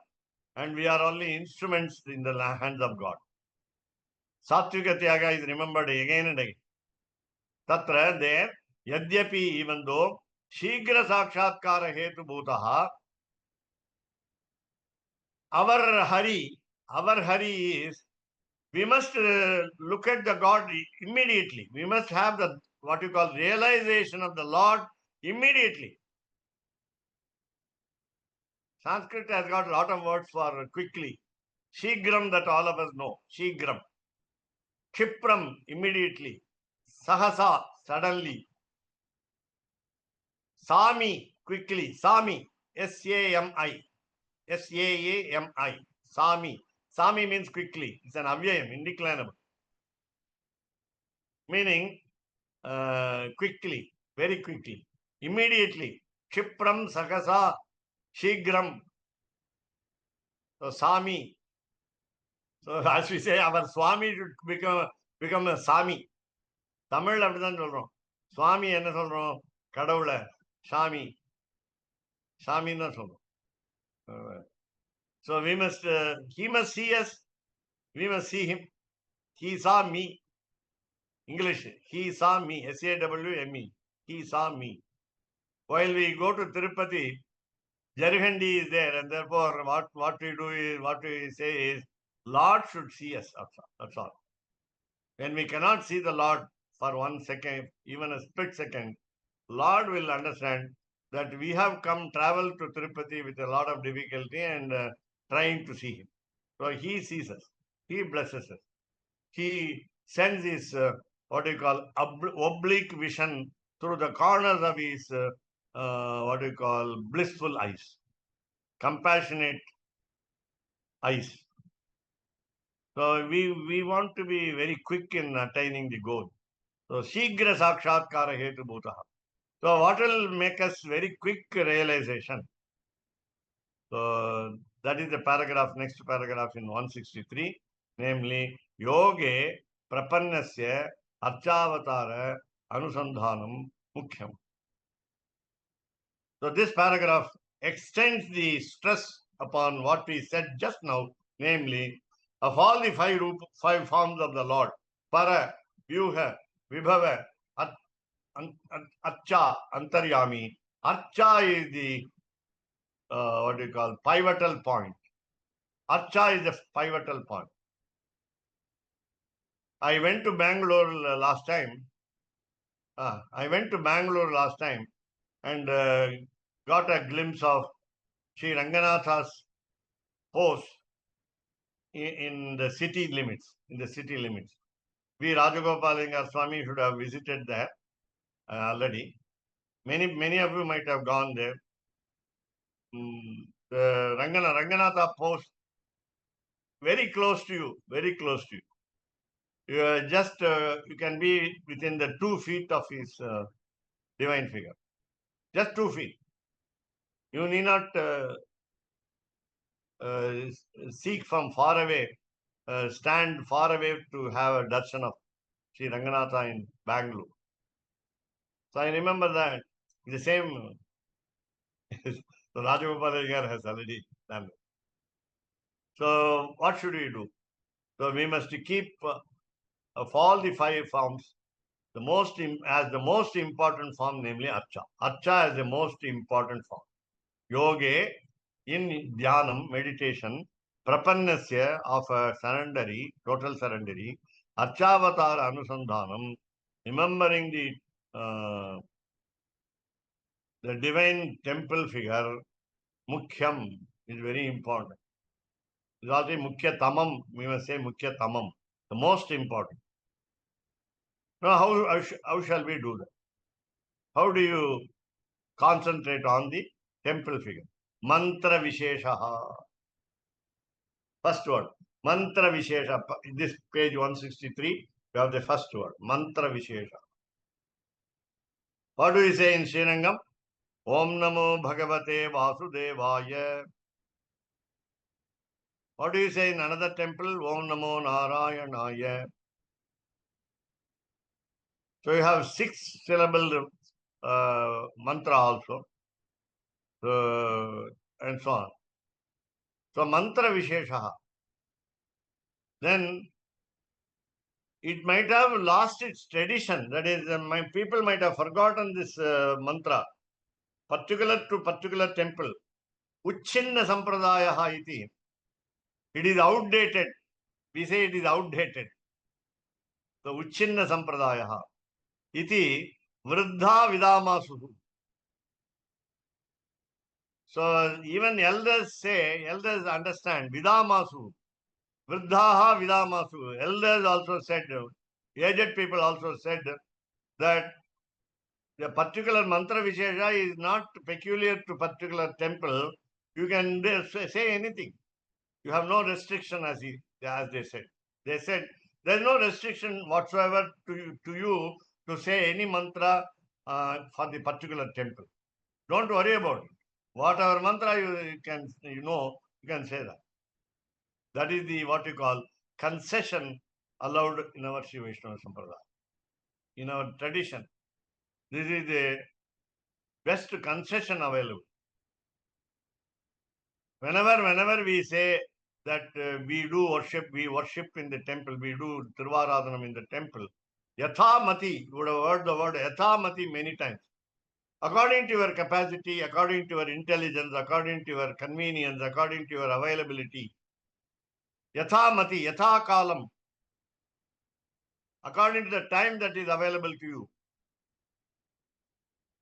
and we are only instruments in the hands of God. Sattvika Tyaga is remembered again and again. Tatra, there, Yadyapi, even though Shigra Sakshatkara Hetu Bhutaha, our hurry is, we must look at the God immediately. We must have the what you call realization of the Lord immediately. Sanskrit has got a lot of words for quickly. Shigram, that all of us know. Shigram. Kshipram, immediately. Sahasa, suddenly. Sami, quickly. Sami, S-A-M-I. S-A-A-M-I. Sami. Sami means quickly. It's an avyayam, indeclinable. Meaning, quickly, very quickly, immediately. Kshipram, Sakasa, Shigram. So, Sami. So, as we say, our Swami should become a Sami. Tamil அப்படிதான் சொல்றோம். சுவாமி என்ன சொல்றோம்? கடவுளை சாமி சாமின்னு தான் சொல்றோம். So we must, he must see us, we must see him. He saw me. English, he saw me, S-A-W-M-E. He saw me. While we go to Tirupati, Jarghandi is there, and therefore what we say is, Lord should see us. That's all. When we cannot see the Lord for 1 second, even a split second, Lord will understand that we have traveled to Tirupati with a lot of difficulty and trying to see him. So he sees us. He blesses us. He sends his, what you call, oblique vision through the corners of his, what you call, blissful eyes. Compassionate eyes. So we want to be very quick in attaining the goal. So, Shigra Sakshatkara Hetu Bhutaha. So, what will make us very quick realization? So, that is the paragraph, next paragraph in 163, namely, Yoge prapannasya archavatara anusandhanam mukhyam. So this paragraph extends the stress upon what we said just now, namely, of all the five forms of the Lord, para, vyuha, vibhava, archa, antaryami. Archa is the pivotal point. Archa is the pivotal point. I went to Bangalore last time. And got a glimpse of Sri Ranganatha's post in the city limits. V. Rajagopalinga Swami should have visited there already. Many of you might have gone there. The Ranganatha post, very close to you. You can be within the 2 feet of his divine figure. Just 2 feet. You need not seek from far away, stand far away to have a darshan of Sri Ranganatha in Bangalore. So I remember that the same. So Rajagopal has already done it. So what should we do? So we must keep of all the five forms, the most important form, namely Archa. Archa is the most important form. Yoga, in Dhyanam, meditation, Prapannasya of a total surrendery, Archavatar Anusandhanam, remembering the divine temple figure, Mukhyam is very important. It's also Mukhya Tamam, we must say Mukhya Tamam, the most important. Now, how shall we do that? How do you concentrate on the temple figure? Mantra Visheshaha. First word, Mantra Vishesha. This page 163, we have the first word, Mantra Vishesha. What do we say in Srirangam? Om Namo Bhagavate Vasudevaya. What do you say in another temple? Om Namo Narayanaya. So you have 6-syllable mantra also, and so on. So Mantra Vishesha. Then it might have lost its tradition. That is, my people might have forgotten this mantra, particular to particular temple. Uchinna Sampradaya iti. It is outdated. We say it is outdated. The Uchinna Sampradaya iti Vruddha Vidamasu. So even elders understand Vidamasu. Vruddhaha Vidamasu. Elders also said, aged people also said that the particular mantra Vishesha is not peculiar to particular temple. You can say anything. You have no restriction, as they said. They said there is no restriction whatsoever to you to say any mantra for the particular temple. Don't worry about it. Whatever mantra you can say that. That is the what you call concession allowed in our Sri Vaishnava Sampradaya. In our tradition, this is the best concession available. Whenever we say that we worship in the temple, we do Tirvaradhanam in the temple, Yatha Mati, you would have heard the word Yatha Mati many times. According to your capacity, according to your intelligence, according to your convenience, according to your availability, Yatha Mati, Yatha Kalam, according to the time that is available to you.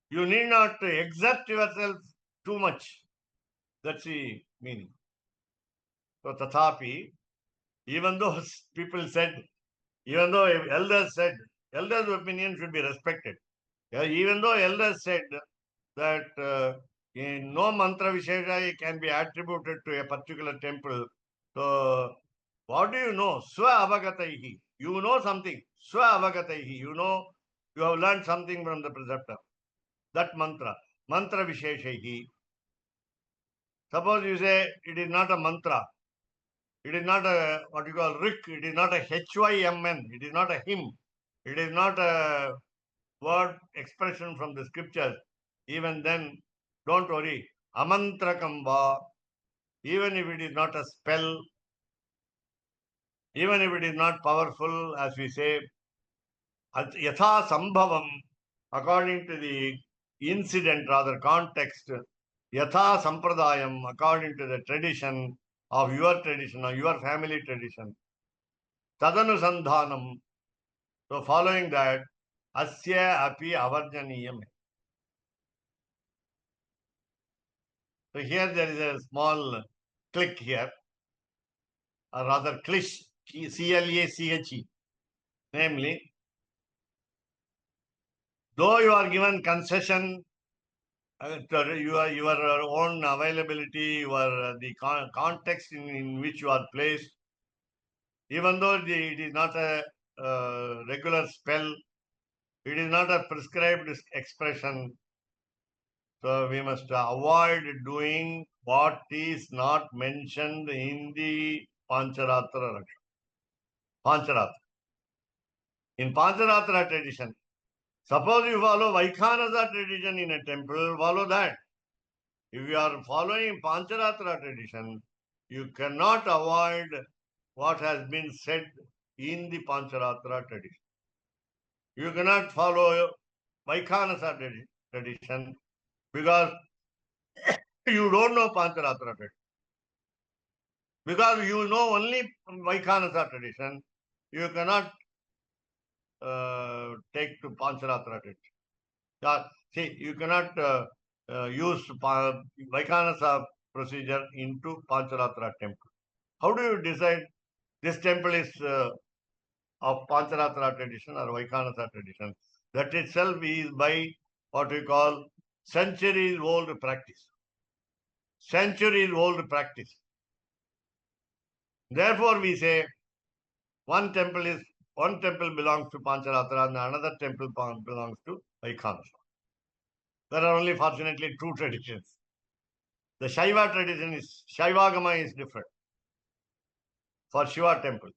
You need not exert yourself too much. That's the meaning. So, Tathapi, even though people said, even though elders said, elders' opinion should be respected. Even though elders said that in no mantra Vishesha can be attributed to a particular temple. So, what do you know? Swa avagataihi. You know something. Swa avagataihi. You know, you have learned something from the preceptor. That mantra. Mantra Visheshaihi. Suppose you say it is not a mantra. It is not a what you call Rik. It is not a HYMN. It is not a hymn. It is not a word expression from the scriptures. Even then, don't worry. Amantrakamba, even if it is not a spell, even if it is not powerful, as we say, yatha sambhavam, according to the incident, rather context, yatha sampradayam, according to the tradition of your tradition or your family tradition, tadanusandhanam. So following that, asya api avarjaniyam. So here there is a small click here, or rather clish, C-L-A-C-H-E. Namely, though you are given concession, your own availability, the context in which you are placed, even though it is not a regular spell, it is not a prescribed expression. So we must avoid doing what is not mentioned in the Pancaratra. Pancaratra. In Pancaratra tradition, suppose you follow Vaikhanasa tradition in a temple, follow that. If you are following Pancaratra tradition, you cannot avoid what has been said in the Pancaratra tradition. You cannot follow Vaikhanasa tradition because you don't know Pancaratra tradition. Because you know only Vaikhanasa tradition, you cannot take to Pancaratra tradition. See, you cannot use Vaikhanasa procedure into Pancaratra temple. How do you decide this temple is of Pancaratra tradition or Vaikhanasa tradition? That itself is by what we call centuries old practice. Centuries old practice. Therefore, we say one temple belongs to Pancaratra and another temple belongs to Vaikhanasa. There are only fortunately two traditions. The Shaiva tradition is, Shaivagama is different for Shiva temple.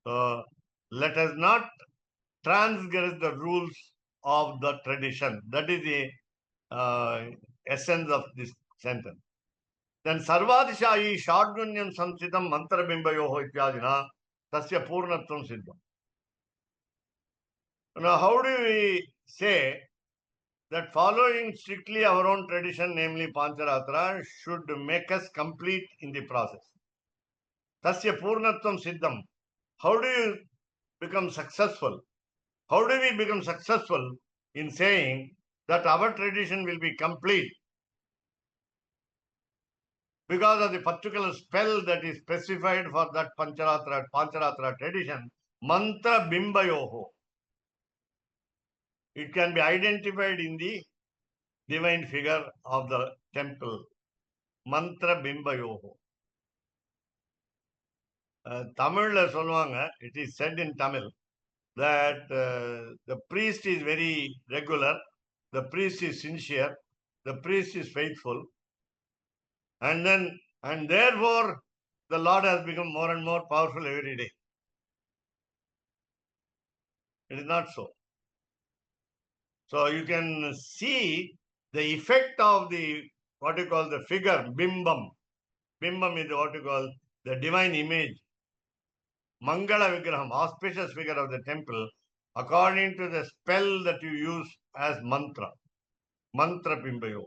So let us not transgress the rules of the tradition. That is the essence of this sentence. Then Sarvadishayi Shadgunyam Samsitam Mantra Bimbayoho Ityadina Tasya Purnatvam Siddham. Now, how do we say that following strictly our own tradition, namely Pancaratra, should make us complete in the process? Tasya Purnatvam Siddham. How do you become successful? How do we become successful in saying that our tradition will be complete because of the particular spell that is specified for that Pancaratra tradition? Mantra Bimbayoho. It can be identified in the divine figure of the temple. Mantra Bimbayoho. Tamil சொல்லுவாங்க, it is said in Tamil that the priest is very regular, the priest is sincere, the priest is faithful, and therefore the Lord has become more and more powerful every day. It is not so. So you can see the effect of the what you call the figure, bimbam. Bimbam is what you call the divine image. Mangala Vigraham, auspicious figure of the temple, according to the spell that you use as mantra. Mantra Bimbayo.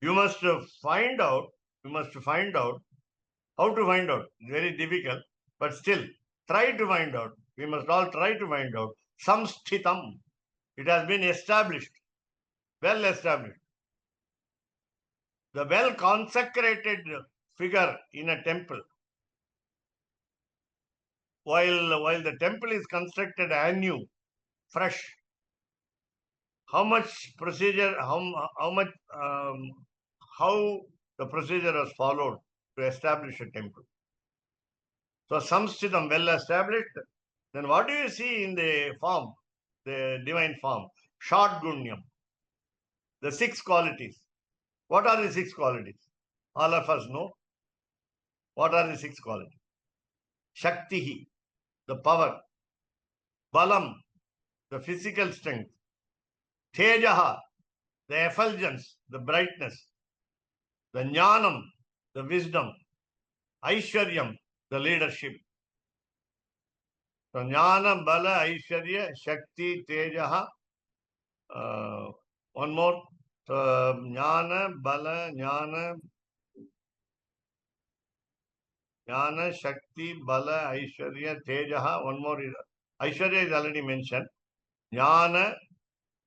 You must find out how to find out. It's very difficult, but still, try to find out. We must all try to find out. Samsthitam. It has been established, well established. The well consecrated figure in a temple. While the temple is constructed anew, fresh, how much procedure, how the procedure was followed to establish a temple. So samsthitam, well established. Then what do you see in the form, the divine form? Shadgunyam. The 6 qualities. What are the 6 qualities? All of us know. What are the 6 qualities? Shakti, the power. Balam, the physical strength. Tejaha, the effulgence, the brightness. The Jnanam, the wisdom. Aishwaryam, the leadership. So Jnana, Bala, Aishwarya, Shakti, Tejaha. One more. So Jnana, Bala, Jnana, Shakti, Bala, Aishwarya, Tejaha. One more. Aishwarya is already mentioned. Jnana,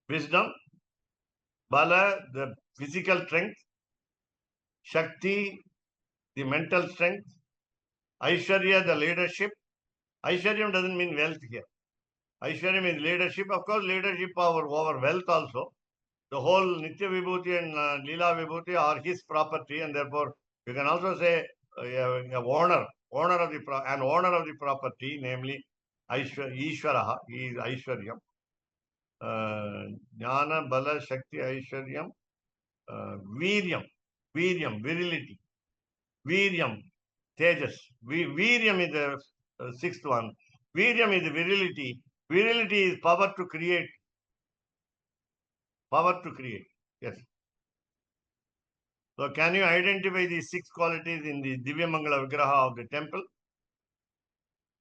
wisdom. Bala, the physical strength. Shakti, the mental strength. Aishwarya, the leadership. Aishwaryam doesn't mean wealth here. Aishwarya means leadership. Of course, leadership over wealth also. The whole Nitya Vibhuti and Leela Vibhuti are his property, and therefore you can also say an owner of the property, namely Ishvaraha. He is Aishwaryam. Jnana, Bala, Shakti, Aishwaryam. Viryam, virility. Viryam, Tejas. Viryam is the sixth one. Viryam is virility. Virility is power to create. Power to create. Yes. So can you identify these 6 qualities in the Divya Mangala Vigraha of the temple?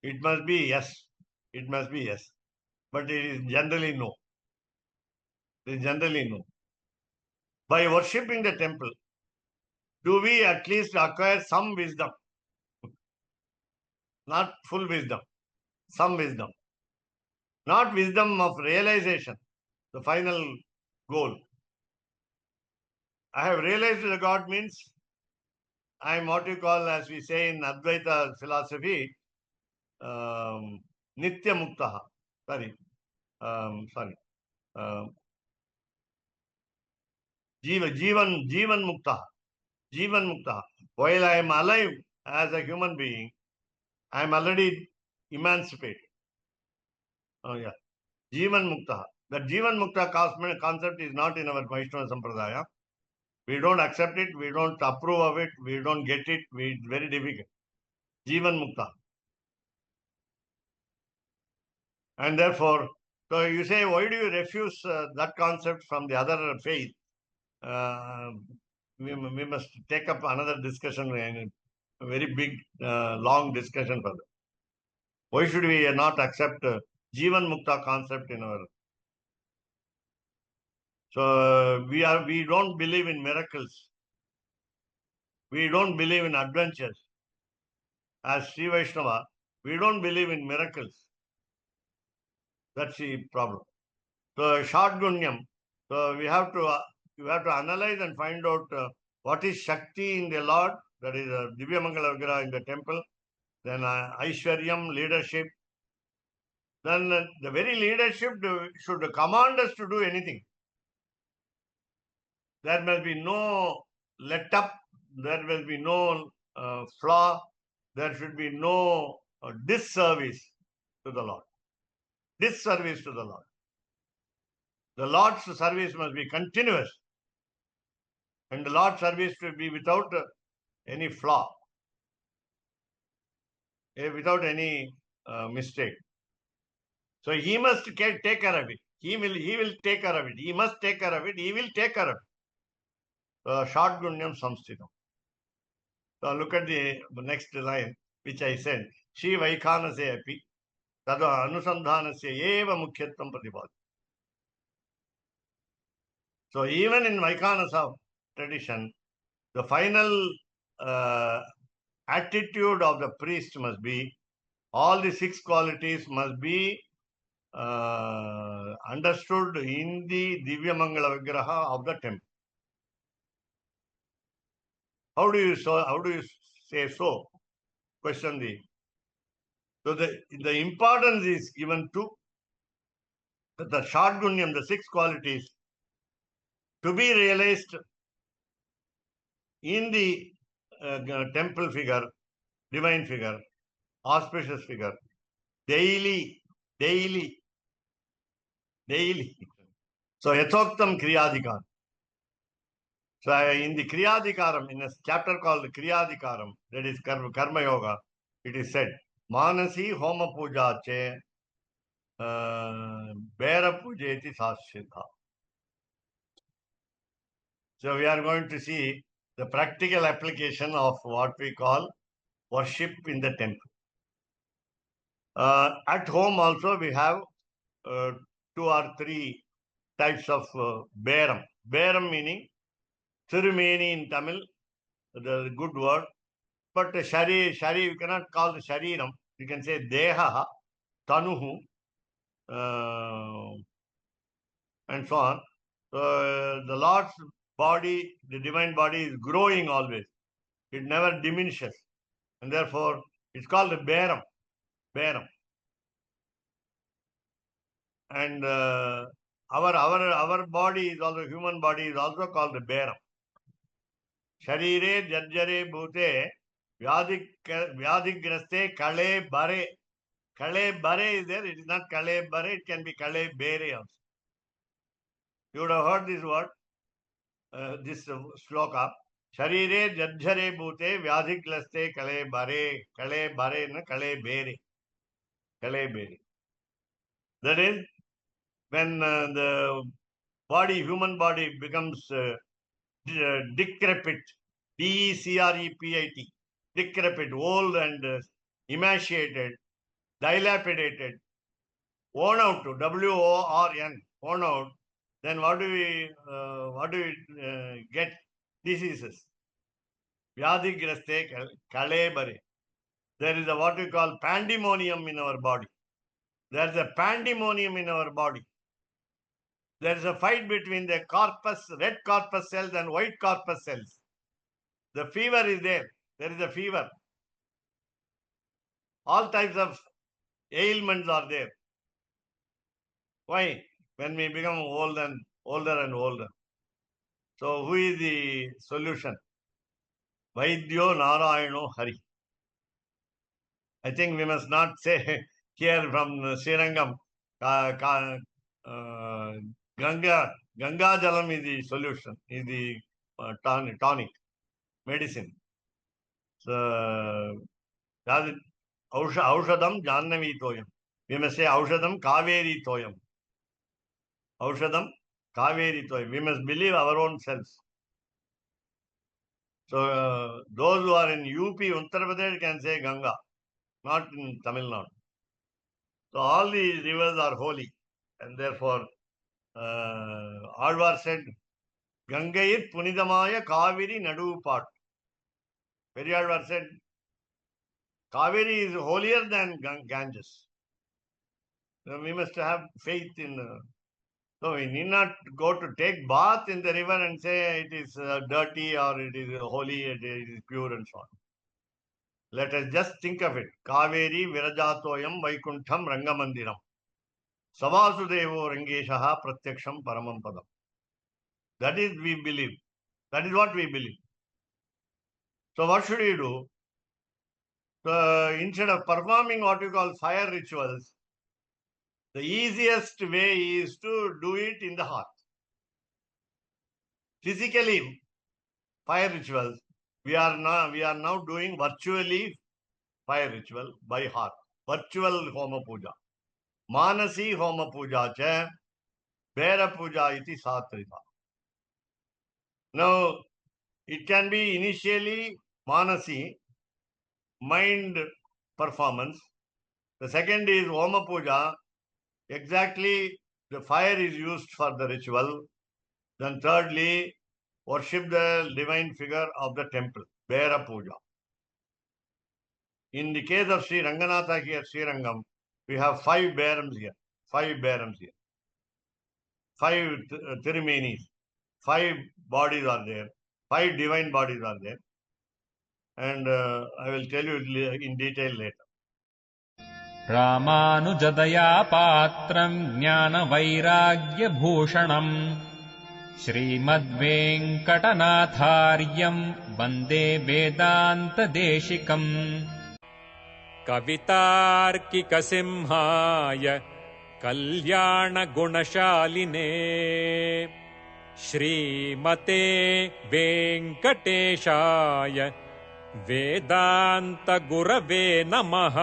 It must be yes. It must be yes. But it is generally no. It is generally no. By worshipping the temple, do we at least acquire some wisdom? Not full wisdom. Some wisdom. Not wisdom of realization. The final goal. I have realized the God means I am what you call, as we say in Advaita philosophy, Nitya Muktaha. Sorry. Jivan Muktaha. Jivan Muktaha. While I am alive as a human being, I am already emancipated. Oh yeah. Jivan Muktaha. The Jivan Mukta concept is not in our Vaishnava Sampradaya. We don't accept it, we don't approve of it, we don't get it, it's very difficult. Jivan Mukta. And therefore, so you say, why do you refuse that concept from the other faith? We must take up another discussion, a very big, long discussion for that. Why should we not accept Jivan Mukta concept in our... So we don't believe in miracles. We don't believe in adventures. As Sri Vaishnava, we don't believe in miracles. That's the problem. So Shadgunyam. So you have to analyze and find out what is Shakti in the Lord, that is Divya Mangala Vigraha in the temple. Then Aishwaryam, leadership. Then the very leadership should command us to do anything. There must be no let up. There will be no flaw. There should be no disservice to the Lord. Disservice to the Lord. The Lord's service must be continuous. And the Lord's service should be without any flaw, without any mistake. So he must take care of it. He will take care of it. He must take care of it. He will take care of it. Shadgunyam samsthitam. So look at the next line, which I said. Shri Vaikhanase api tada anusandhanasya eva mukhyatvam pratibhati. So even in Vaikhanasa tradition, the final attitude of the priest must be, all the 6 qualities must be understood in the Divya Mangala Vigraha of the temple. How do you say so? Question the. So the importance is given to the Shadgunyam, the 6 qualities, to be realized in the temple figure, divine figure, auspicious figure, daily. So Yathoktam Kriyadikan. So in the Kriyadikaram, in a chapter called Kriyadikaram, that is Karma Yoga, it is said, Manasi Homa Puja che Bera Pujeti Sashita. So we are going to see the practical application of what we call worship in the temple. At home also we have 2 or 3 types of Beram. Beram meaning Tirumeni in Tamil, the good word. But Shari, you cannot call the Shariram. You can say Deha, Tanuhu, and so on. So the Lord's body, the divine body is growing always. It never diminishes. And therefore, it's called the Beram. Beram. And our body is also, human body is also called the Beram. Sharire Jarjare Bhute Vyadhigraste Kale Bare. Kale Bare is there. It is not Kale Bare. It can be Kale Bere also. You would have heard this word, this sloka. Sharire Jarjare Bhute Vyadhigraste Kale Bare. Kale Bare na Kale Bere. Kale Bere. That is when the body, human body becomes decrepit, D-E-C-R-E-P-I-T, decrepit, old and emaciated, dilapidated, worn out, W-O-R-N, worn out, then what do we get? Diseases. Vyadhigraste kalebare. There is a what we call pandemonium in our body. There is a pandemonium in our body. There is a fight between the red corpus cells and white corpus cells. The fever is there. There is a fever. All types of ailments are there. Why? When we become older and older. So who is the solution? Vaidyo Narayano Hari. I think we must not say here from Srirangam, Ganga Jalam is the solution, is the tonic, medicine. So, Aushadam Jannavi Toyam. We must say Aushadam Kaveri Toyam. Aushadam Kaveri Toyam. We must believe our own selves. So, those who are in UP, Uttar Pradesh can say Ganga, not in Tamil Nadu. So, all these rivers are holy, and therefore, Alvar said, Gangayit Punidamaya Kaveri Nadu Pat. Periyalvar said, Kaveri is holier than Ganges. So we must have faith in. So we need not go to take bath in the river and say it is dirty or it is holy, it is pure and so on. Let us just think of it. Kaveri Virajatoyam Vaikuntham Rangamandiram. Savasudevo Rangeshaha Pratyaksham Paramam Padam. That is we believe. That is what we believe. So what should we do? So instead of performing what we call fire rituals, the easiest way is to do it in the heart. Physically, fire rituals, we are now doing virtually fire ritual by heart. Virtual Homa Puja. Manasi Homa Puja cha Bera Puja iti satrita. Now, it can be initially Manasi, mind performance. The second is Homa Puja. Exactly, the fire is used for the ritual. Then thirdly, worship the divine figure of the temple, Bera Puja. In the case of Sri Ranganatha here, Sri Rangam, we have 5 Berams here. 5 Berams here. 5 Tirumenis. 5 bodies are there. 5 divine bodies are there. And I will tell you in detail later. रामानुजदया पात्रम् ज्ञानवैराग्यभूषणम् श्रीमद्वेङ्कटनाथार्यम् वन्दे वेदान्तदेशिकम् कवितार्किकसिंहाय कल्याणगुणशालिने श्रीमते वेङ्कटेशाय वेदान्तगुरवे नमः.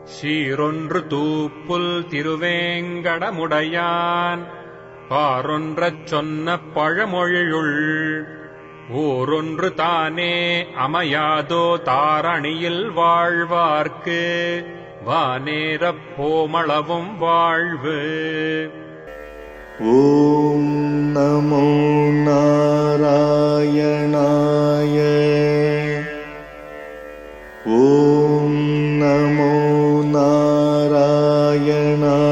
சீரொன்று தூப்புல் திருவேங்கடமுடையான் பாரொன்றச் சொன்ன பழமொழியுள் ஊரொன்று தானே அமையாதோ தாரணியில் வாழ்வார்க்கு வானேரப் போமளவும் வாழ்வு. ஓம் நமோ நாராயணாய. ஓம் நமோ நாராயணாய.